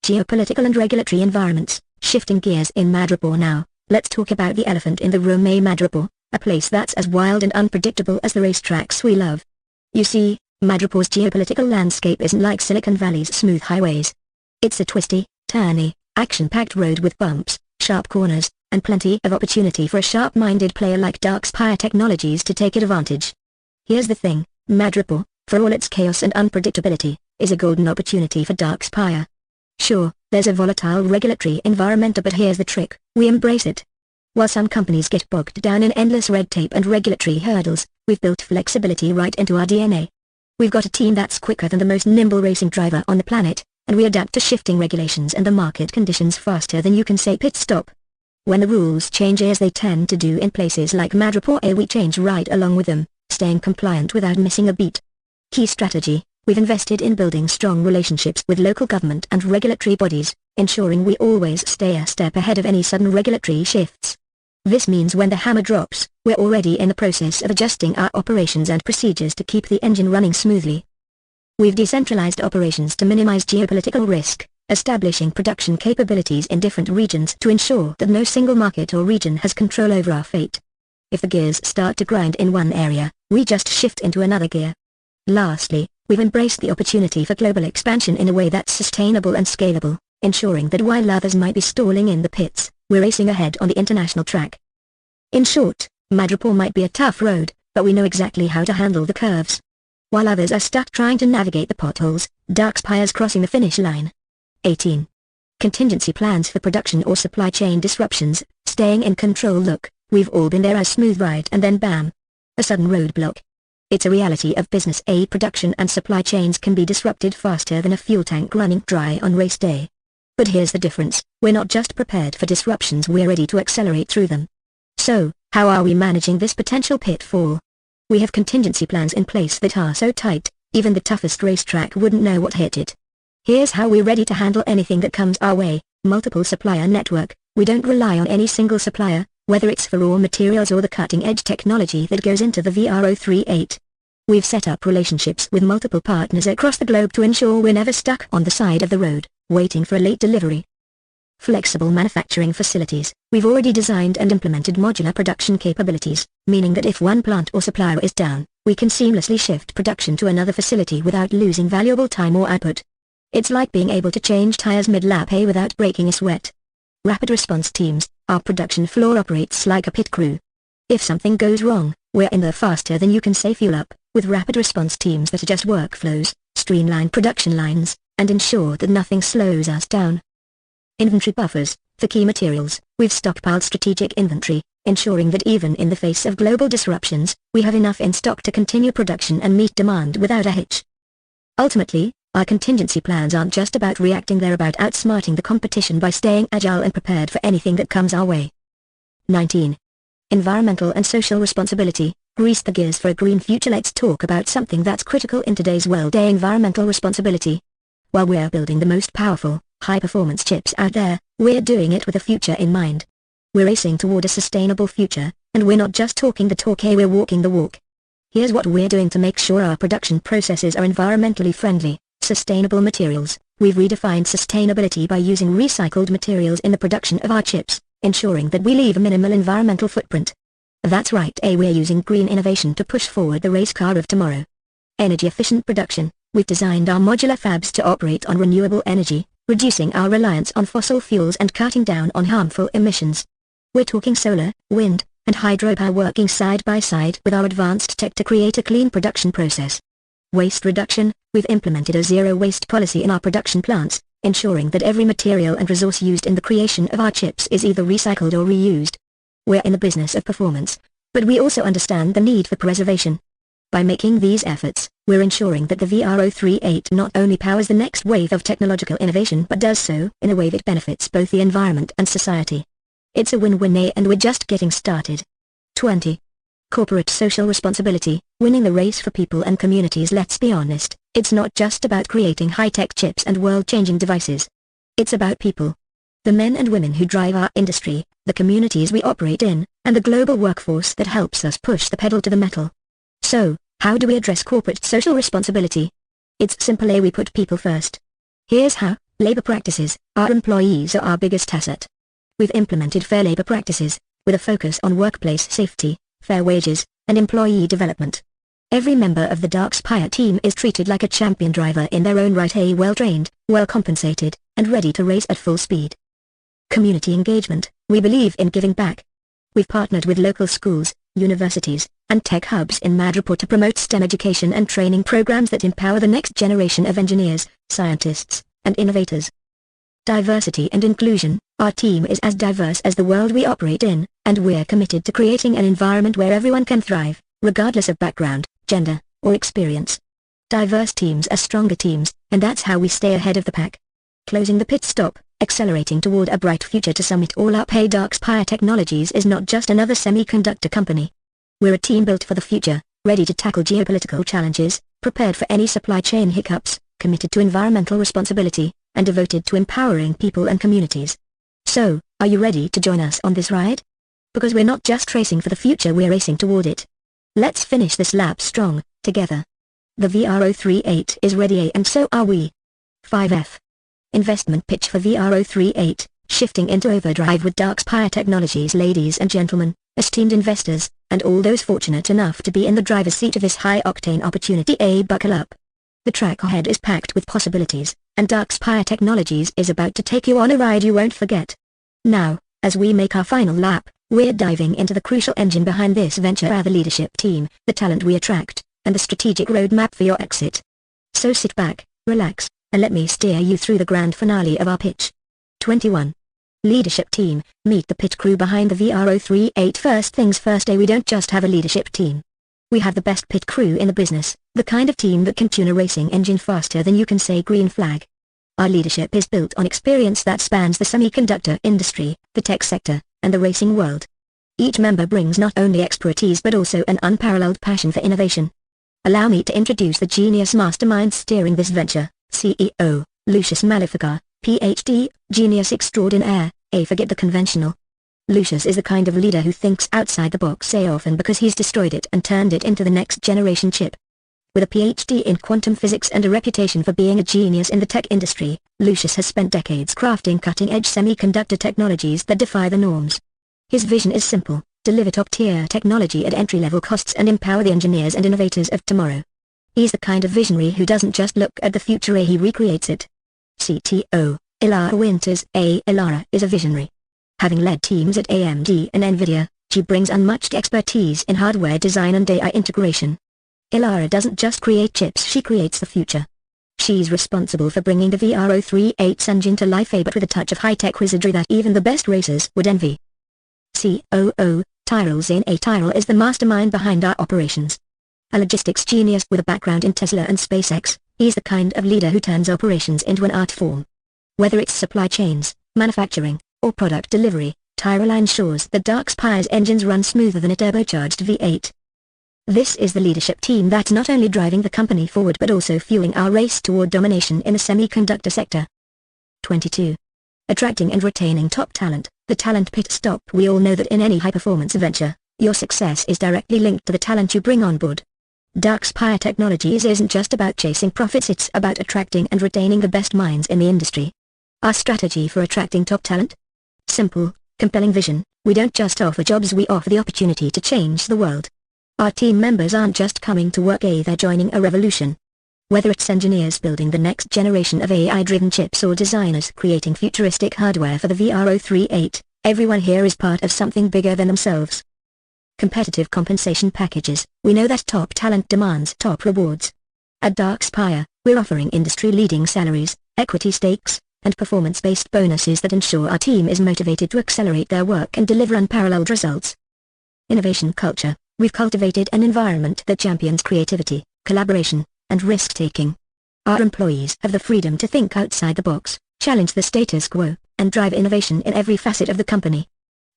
Geopolitical and regulatory environments. Shifting gears in Madripoor now, let's talk about the elephant in the room. Madripoor, a place that's as wild and unpredictable as the racetracks we love. You see, Madripoor's geopolitical landscape isn't like Silicon Valley's smooth highways. It's a twisty, turny, action-packed road with bumps, sharp corners, and plenty of opportunity for a sharp-minded player like Darkspire Technologies to take advantage. Here's the thing, Madripoor, for all its chaos and unpredictability, is a golden opportunity for Darkspire. Sure, there's a volatile regulatory environment, but here's the trick, we embrace it. While some companies get bogged down in endless red tape and regulatory hurdles, we've built flexibility right into our DNA. We've got a team that's quicker than the most nimble racing driver on the planet, and we adapt to shifting regulations and the market conditions faster than you can say pit stop. When the rules change as they tend to do in places like Madripoor, we change right along with them, staying compliant without missing a beat. Key strategy: we've invested in building strong relationships with local government and regulatory bodies, ensuring we always stay a step ahead of any sudden regulatory shifts. This means when the hammer drops, we're already in the process of adjusting our operations and procedures to keep the engine running smoothly. We've decentralized operations to minimize geopolitical risk, establishing production capabilities in different regions to ensure that no single market or region has control over our fate. If the gears start to grind in one area, we just shift into another gear. Lastly, we've embraced the opportunity for global expansion in a way that's sustainable and scalable, ensuring that while others might be stalling in the pits, we're racing ahead on the international track. In short, Madripoor might be a tough road, but we know exactly how to handle the curves. While others are stuck trying to navigate the potholes, Darkspire's crossing the finish line. 18. Contingency plans for production or supply chain disruptions, staying in control. Look, we've all been there: a smooth ride and then bam! A sudden roadblock. It's a reality of business. Production and supply chains can be disrupted faster than a fuel tank running dry on race day. But here's the difference: we're not just prepared for disruptions, we're ready to accelerate through them. So, how are we managing this potential pitfall? We have contingency plans in place that are so tight, even the toughest racetrack wouldn't know what hit it. Here's how we're ready to handle anything that comes our way: multiple supplier network. We don't rely on any single supplier, whether it's for raw materials or the cutting-edge technology that goes into the VR038. We've set up relationships with multiple partners across the globe to ensure we're never stuck on the side of the road, waiting for a late delivery. Flexible manufacturing facilities. We've already designed and implemented modular production capabilities, meaning that if one plant or supplier is down, we can seamlessly shift production to another facility without losing valuable time or output. It's like being able to change tires mid-lap without breaking a sweat. Rapid response teams. Our production floor operates like a pit crew. If something goes wrong, we're in there faster than you can say fuel up, with rapid response teams that adjust workflows, streamline production lines, and ensure that nothing slows us down. Inventory buffers. For key materials, we've stockpiled strategic inventory, ensuring that even in the face of global disruptions, we have enough in stock to continue production and meet demand without a hitch. Ultimately, our contingency plans aren't just about reacting, they're about outsmarting the competition by staying agile and prepared for anything that comes our way. 19. Environmental and social responsibility. Grease the gears for a green future. Let's talk about something that's critical in today's world: environmental responsibility. While we're building the most powerful, high-performance chips out there, we're doing it with a future in mind. We're racing toward a sustainable future, and we're not just talking the talk, we're walking the walk. Here's what we're doing to make sure our production processes are environmentally friendly. Sustainable materials. We've redefined sustainability by using recycled materials in the production of our chips, ensuring that we leave a minimal environmental footprint. That's right, we're using green innovation to push forward the race car of tomorrow. Energy-efficient production. We've designed our modular fabs to operate on renewable energy, reducing our reliance on fossil fuels and cutting down on harmful emissions. We're talking solar, wind, and hydropower working side by side with our advanced tech to create a clean production process. Waste reduction. We've implemented a zero-waste policy in our production plants, ensuring that every material and resource used in the creation of our chips is either recycled or reused. We're in the business of performance, but we also understand the need for preservation. By making these efforts, we're ensuring that the VR038 not only powers the next wave of technological innovation but does so in a way that benefits both the environment and society. It's a win-win, and we're just getting started. 20. Corporate social responsibility. Winning the race for people and communities. Let's be honest, it's not just about creating high-tech chips and world-changing devices. It's about people. The men and women who drive our industry, the communities we operate in, and the global workforce that helps us push the pedal to the metal. So, how do we address corporate social responsibility? It's simple, we put people first. Here's how. Labor practices. Our employees are our biggest asset. We've implemented fair labor practices, with a focus on workplace safety, fair wages, and employee development. Every member of the Darkspire team is treated like a champion driver in their own right, well-trained, well-compensated, and ready to race at full speed. Community engagement. We believe in giving back. We've partnered with local schools, universities, and tech hubs in Madripoor to promote STEM education and training programs that empower the next generation of engineers, scientists, and innovators. Diversity and inclusion. Our team is as diverse as the world we operate in, and we're committed to creating an environment where everyone can thrive, regardless of background, gender, or experience. Diverse teams are stronger teams, and that's how we stay ahead of the pack. Closing the pit stop, accelerating toward a bright future to sum it all up. Darkspire Technologies is not just another semiconductor company. We're a team built for the future, ready to tackle geopolitical challenges, prepared for any supply chain hiccups, committed to environmental responsibility, and devoted to empowering people and communities. So, are you ready to join us on this ride? Because we're not just racing for the future, we're racing toward it. Let's finish this lap strong, together. The VR038 is ready, and so are we. 5F. Investment pitch for VR038, shifting into overdrive with Darkspire Technologies. Ladies and gentlemen, esteemed investors, and all those fortunate enough to be in the driver's seat of this high-octane opportunity, buckle up. The track ahead is packed with possibilities, and Darkspire Technologies is about to take you on a ride you won't forget. Now, as we make our final lap, we're diving into the crucial engine behind this venture, the leadership team, the talent we attract, and the strategic roadmap for your exit. So sit back, relax, and let me steer you through the grand finale of our pitch. 21. Leadership team, meet the pit crew behind the VR038. First things first, we don't just have a leadership team. We have the best pit crew in the business, the kind of team that can tune a racing engine faster than you can say green flag. Our leadership is built on experience that spans the semiconductor industry, the tech sector, and the racing world. Each member brings not only expertise but also an unparalleled passion for innovation. Allow me to introduce the genius mastermind steering this venture, CEO, Lucius Maleficar, PhD, genius extraordinaire, forget the conventional. Lucius is the kind of leader who thinks outside the box, often because he's destroyed it and turned it into the next generation chip. With a PhD in quantum physics and a reputation for being a genius in the tech industry, Lucius has spent decades crafting cutting-edge semiconductor technologies that defy the norms. His vision is simple: deliver top-tier technology at entry-level costs and empower the engineers and innovators of tomorrow. He's the kind of visionary who doesn't just look at the future, he recreates it. CTO, Ilara Winters. Ilara is a visionary. Having led teams at AMD and Nvidia, she brings unmatched expertise in hardware design and AI integration. Ilara doesn't just create chips, she creates the future. She's responsible for bringing the VR038's engine to life, but with a touch of high-tech wizardry that even the best racers would envy. COO, Tyrell Zane. Tyrell is the mastermind behind our operations. A logistics genius with a background in Tesla and SpaceX, he's the kind of leader who turns operations into an art form. Whether it's supply chains, manufacturing, or product delivery, Tyrell ensures that Darkspire's engines run smoother than a turbocharged V8. This is the leadership team that's not only driving the company forward but also fueling our race toward domination in the semiconductor sector. 22. Attracting and retaining top talent, the talent pit stop. We all know that in any high-performance venture, your success is directly linked to the talent you bring on board. Darkspire Technologies isn't just about chasing profits, it's about attracting and retaining the best minds in the industry. Our strategy for attracting top talent? Simple, compelling vision. We don't just offer jobs, we offer the opportunity to change the world. Our team members aren't just coming to work, they're joining a revolution. Whether it's engineers building the next generation of AI-driven chips or designers creating futuristic hardware for the VR038, everyone here is part of something bigger than themselves. Competitive compensation packages. We know that top talent demands top rewards. At Darkspire, we're offering industry-leading salaries, equity stakes, and performance-based bonuses that ensure our team is motivated to accelerate their work and deliver unparalleled results. Innovation culture. We've cultivated an environment that champions creativity, collaboration, and risk-taking. Our employees have the freedom to think outside the box, challenge the status quo, and drive innovation in every facet of the company.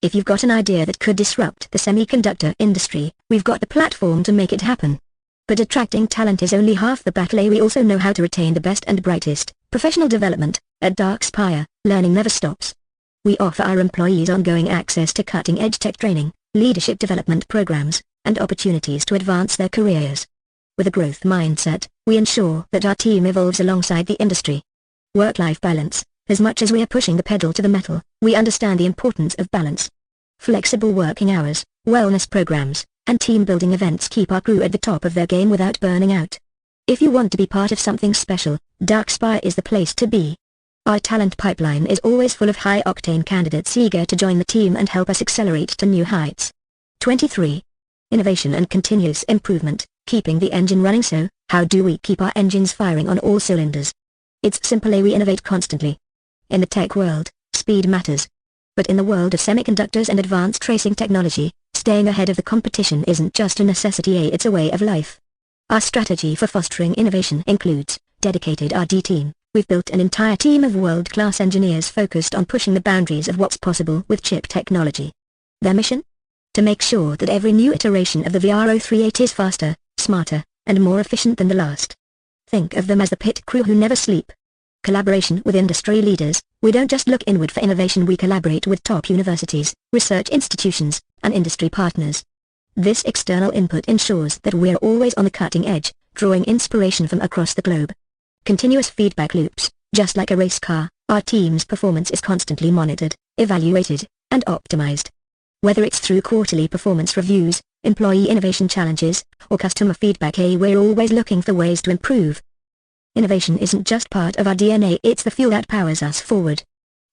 If you've got an idea that could disrupt the semiconductor industry, we've got the platform to make it happen. But attracting talent is only half the battle, we also know how to retain the best and brightest. Professional development. At Darkspire, learning never stops. We offer our employees ongoing access to cutting-edge tech training, leadership development programs, and opportunities to advance their careers. With a growth mindset, we ensure that our team evolves alongside the industry. Work-life balance. As much as we are pushing the pedal to the metal, we understand the importance of balance. Flexible working hours, wellness programs, and team-building events keep our crew at the top of their game without burning out. If you want to be part of something special, Darkspire is the place to be. Our talent pipeline is always full of high-octane candidates eager to join the team and help us accelerate to new heights. 23. Innovation and continuous improvement. Keeping the engine running. So, how do we keep our engines firing on all cylinders? It's simple, we innovate constantly. In the tech world, speed matters. But in the world of semiconductors and advanced tracing technology, staying ahead of the competition isn't just a necessity, it's a way of life. Our strategy for fostering innovation includes dedicated R&D team. We've built an entire team of world-class engineers focused on pushing the boundaries of what's possible with chip technology. Their mission? To make sure that every new iteration of the VR038 is faster, smarter, and more efficient than the last. Think of them as the pit crew who never sleep. Collaboration with industry leaders. We don't just look inward for innovation, we collaborate with top universities, research institutions, and industry partners. This external input ensures that we're always on the cutting edge, drawing inspiration from across the globe. Continuous feedback loops. Just like a race car, our team's performance is constantly monitored, evaluated, and optimized. Whether it's through quarterly performance reviews, employee innovation challenges, or customer feedback, we're always looking for ways to improve. Innovation isn't just part of our DNA, it's the fuel that powers us forward.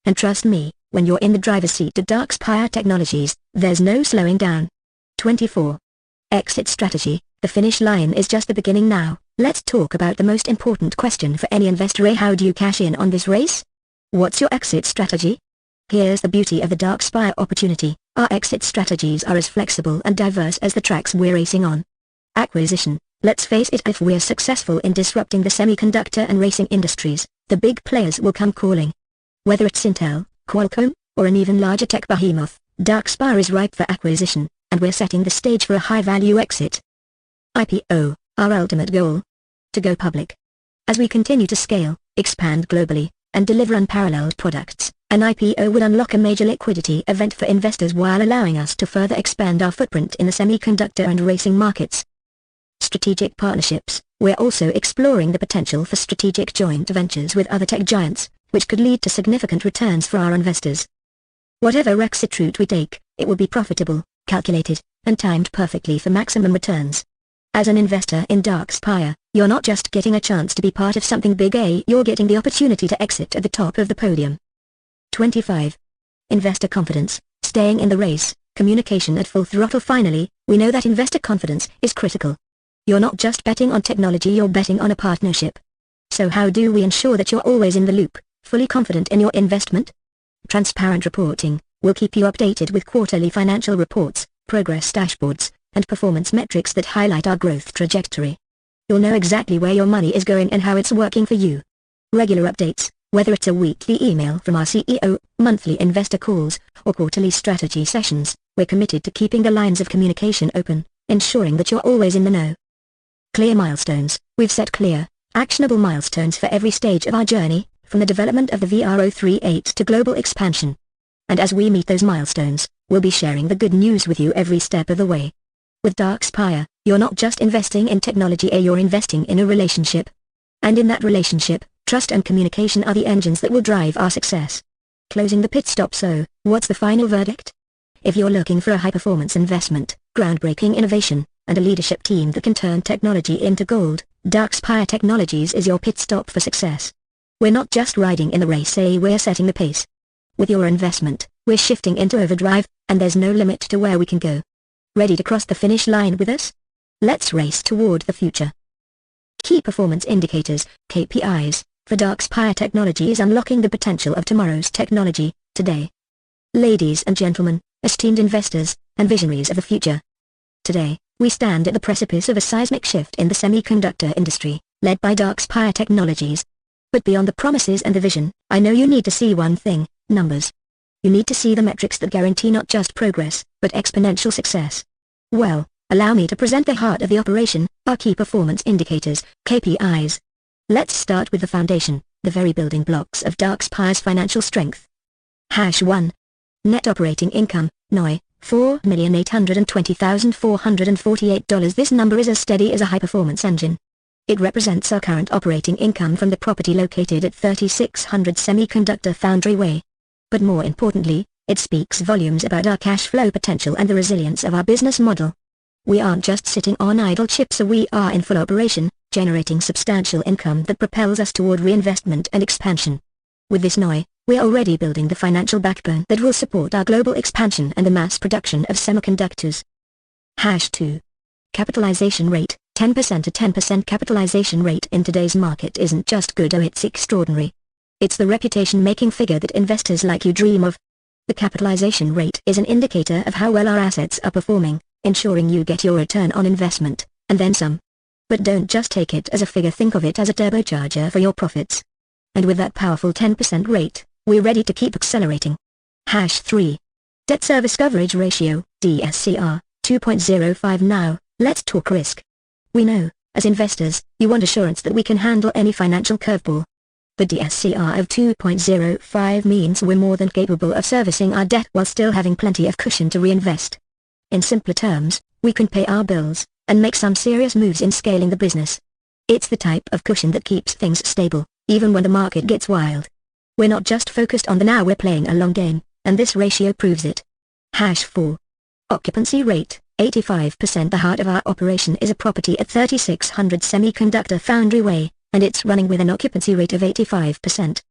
And trust me, when you're in the driver's seat at Darkspire Technologies, there's no slowing down. 24. Exit strategy. The finish line is just the beginning now. Let's talk about the most important question for any investor. How do you cash in on this race? What's your exit strategy? Here's the beauty of the Darkspire opportunity. Our exit strategies are as flexible and diverse as the tracks we're racing on. Acquisition. Let's face it, if we're successful in disrupting the semiconductor and racing industries, the big players will come calling. Whether it's Intel, Qualcomm, or an even larger tech behemoth, Darkspire is ripe for acquisition, and we're setting the stage for a high-value exit. IPO, our ultimate goal. To go public. As we continue to scale, expand globally, and deliver unparalleled products, an IPO would unlock a major liquidity event for investors while allowing us to further expand our footprint in the semiconductor and racing markets. Strategic partnerships. We're also exploring the potential for strategic joint ventures with other tech giants, which could lead to significant returns for our investors. Whatever exit route we take, it will be profitable, calculated, and timed perfectly for maximum returns. As an investor in Darkspire, you're not just getting a chance to be part of something big, you're getting the opportunity to exit at the top of the podium. 25. Investor confidence. Staying in the race, communication at full throttle. Finally, we know that investor confidence is critical. You're not just betting on technology, you're betting on a partnership. So how do we ensure that you're always in the loop, fully confident in your investment? Transparent reporting. We'll keep you updated with quarterly financial reports, progress dashboards, and performance metrics that highlight our growth trajectory. You'll know exactly where your money is going and how it's working for you. Regular updates, whether it's a weekly email from our CEO, monthly investor calls, or quarterly strategy sessions, we're committed to keeping the lines of communication open, ensuring that you're always in the know. Clear milestones. We've set clear, actionable milestones for every stage of our journey, from the development of the VR038 to global expansion. And as we meet those milestones, we'll be sharing the good news with you every step of the way. With Darkspire, you're not just investing in technology, you're investing in a relationship. And in that relationship, trust and communication are the engines that will drive our success. Closing the pit stop. So, what's the final verdict? If you're looking for a high-performance investment, groundbreaking innovation, and a leadership team that can turn technology into gold, Darkspire Technologies is your pit stop for success. We're not just riding in the race, we're setting the pace. With your investment, we're shifting into overdrive, and there's no limit to where we can go. Ready to cross the finish line with us? Let's race toward the future. Key Performance Indicators, KPIs, for Darkspire Technologies, unlocking the potential of tomorrow's technology, today. Ladies and gentlemen, esteemed investors, and visionaries of the future. Today, we stand at the precipice of a seismic shift in the semiconductor industry, led by Darkspire Technologies. But beyond the promises and the vision, I know you need to see one thing: numbers. You need to see the metrics that guarantee not just progress, but exponential success. Well, allow me to present the heart of the operation, our Key Performance Indicators, KPIs. Let's start with the foundation, the very building blocks of Darkspire's financial strength. #1. Net operating income, NOI, $4,820,448. This number is as steady as a high-performance engine. It represents our current operating income from the property located at 3600 Semiconductor Foundry Way. But more importantly, it speaks volumes about our cash flow potential and the resilience of our business model. We aren't just sitting on idle chips, we are in full operation, generating substantial income that propels us toward reinvestment and expansion. With this NOI, we are already building the financial backbone that will support our global expansion and the mass production of semiconductors. #2. Capitalization Rate, 10% to 10% capitalization rate in today's market isn't just good, it's extraordinary. It's the reputation-making figure that investors like you dream of. The capitalization rate is an indicator of how well our assets are performing, ensuring you get your return on investment, and then some. But don't just take it as a figure, think of it as a turbocharger for your profits. And with that powerful 10% rate, we're ready to keep accelerating. #3. Debt Service Coverage Ratio, DSCR, 2.05 now, let's talk risk. We know, as investors, you want assurance that we can handle any financial curveball. The DSCR of 2.05 means we're more than capable of servicing our debt while still having plenty of cushion to reinvest. In simpler terms, we can pay our bills, and make some serious moves in scaling the business. It's the type of cushion that keeps things stable, even when the market gets wild. We're not just focused on the now, we're playing a long game, and this ratio proves it. #4. Occupancy Rate, 85%. The heart of our operation is a property at 3600 Semiconductor Foundry Way, and it's running with an occupancy rate of 85%.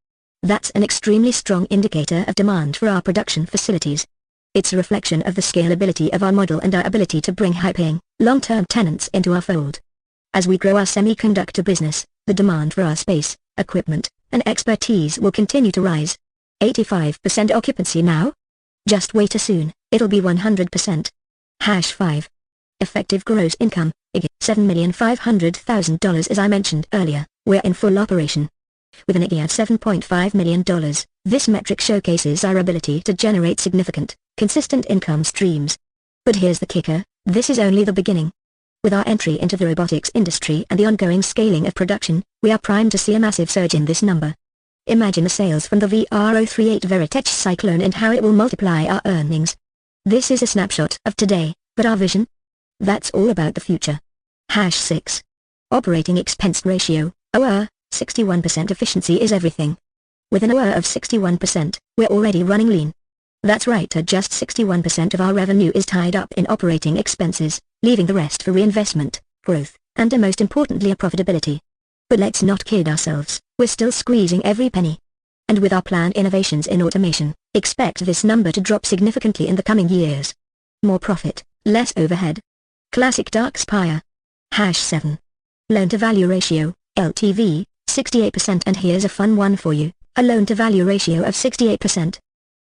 That's an extremely strong indicator of demand for our production facilities. It's a reflection of the scalability of our model and our ability to bring high-paying, long-term tenants into our fold. As we grow our semiconductor business, the demand for our space, equipment, and expertise will continue to rise. 85% occupancy now? Just wait, soon, it'll be 100%. #5. Effective gross income, IG, $7,500,000. As I mentioned earlier, we're in full operation. With an IG at $7.5 million, this metric showcases our ability to generate significant, consistent income streams. But here's the kicker, this is only the beginning. With our entry into the robotics industry and the ongoing scaling of production, we are primed to see a massive surge in this number. Imagine the sales from the VR038 Veritech Cyclone and how it will multiply our earnings. This is a snapshot of today, but our vision? That's all about the future. #6. Operating Expense Ratio, OR, 61%. Efficiency is everything. With an OR of 61%, we're already running lean. That's right, at just 61% of our revenue is tied up in operating expenses, leaving the rest for reinvestment, growth, and most importantly profitability. But let's not kid ourselves, we're still squeezing every penny. And with our planned innovations in automation, expect this number to drop significantly in the coming years. More profit, less overhead. Classic Darkspire. #7. Loan-to-value ratio, LTV, 68%. And here's a fun one for you, a loan-to-value ratio of 68%.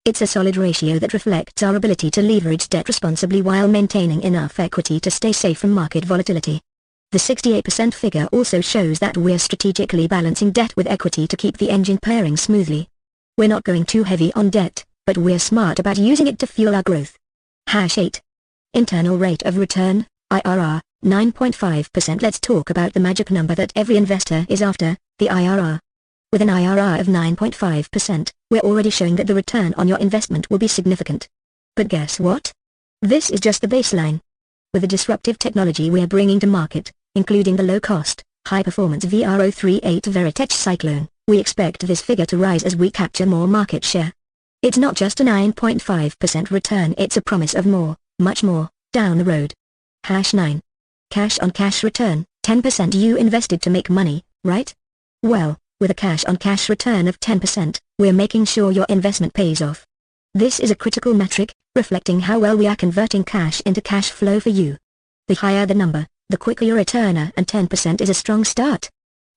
It's a solid ratio that reflects our ability to leverage debt responsibly while maintaining enough equity to stay safe from market volatility. The 68% figure also shows that we're strategically balancing debt with equity to keep the engine pairing smoothly. We're not going too heavy on debt, but we're smart about using it to fuel our growth. #8. Internal Rate of Return, IRR, 9.5%. Let's talk about the magic number that every investor is after, the IRR. With an IRR of 9.5%, we're already showing that the return on your investment will be significant. But guess what? This is just the baseline. With the disruptive technology we're bringing to market, including the low-cost, high-performance VR038 Veritech Cyclone, we expect this figure to rise as we capture more market share. It's not just a 9.5% return, it's a promise of more, much more, down the road. #9. Cash-on-cash return, 10%. You invested to make money, right? Well, with a cash-on-cash return of 10%, we're making sure your investment pays off. This is a critical metric, reflecting how well we are converting cash into cash flow for you. The higher the number, the quicker your returner, and 10% is a strong start.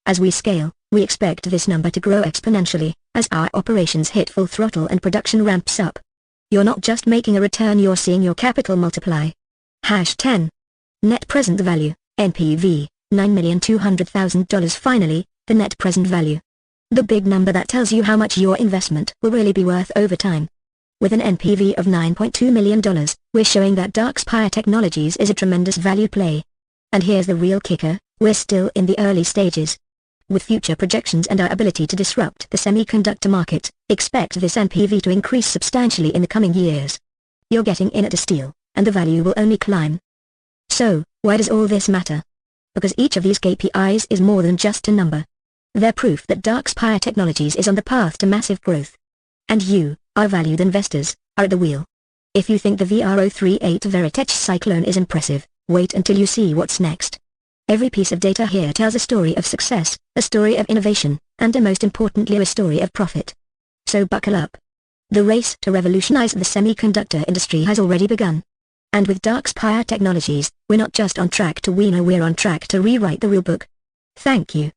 As we scale, we expect this number to grow exponentially, as our operations hit full throttle and production ramps up. You're not just making a return, you're seeing your capital multiply. #10. Net Present Value, NPV, $9,200,000. Finally, the net present value. The big number that tells you how much your investment will really be worth over time. With an NPV of $9.2 million, we're showing that Darkspire Technologies is a tremendous value play. And here's the real kicker, we're still in the early stages. With future projections and our ability to disrupt the semiconductor market, expect this NPV to increase substantially in the coming years. You're getting in at a steal, and the value will only climb. So, why does all this matter? Because each of these KPIs is more than just a number. They're proof that Darkspire Technologies is on the path to massive growth. And you, our valued investors, are at the wheel. If you think the VR038 Veritech Cyclone is impressive, wait until you see what's next. Every piece of data here tells a story of success, a story of innovation, and most importantly a story of profit. So buckle up. The race to revolutionize the semiconductor industry has already begun. And with Darkspire Technologies, we're not just on track to win, we're on track to rewrite the rule book. Thank you.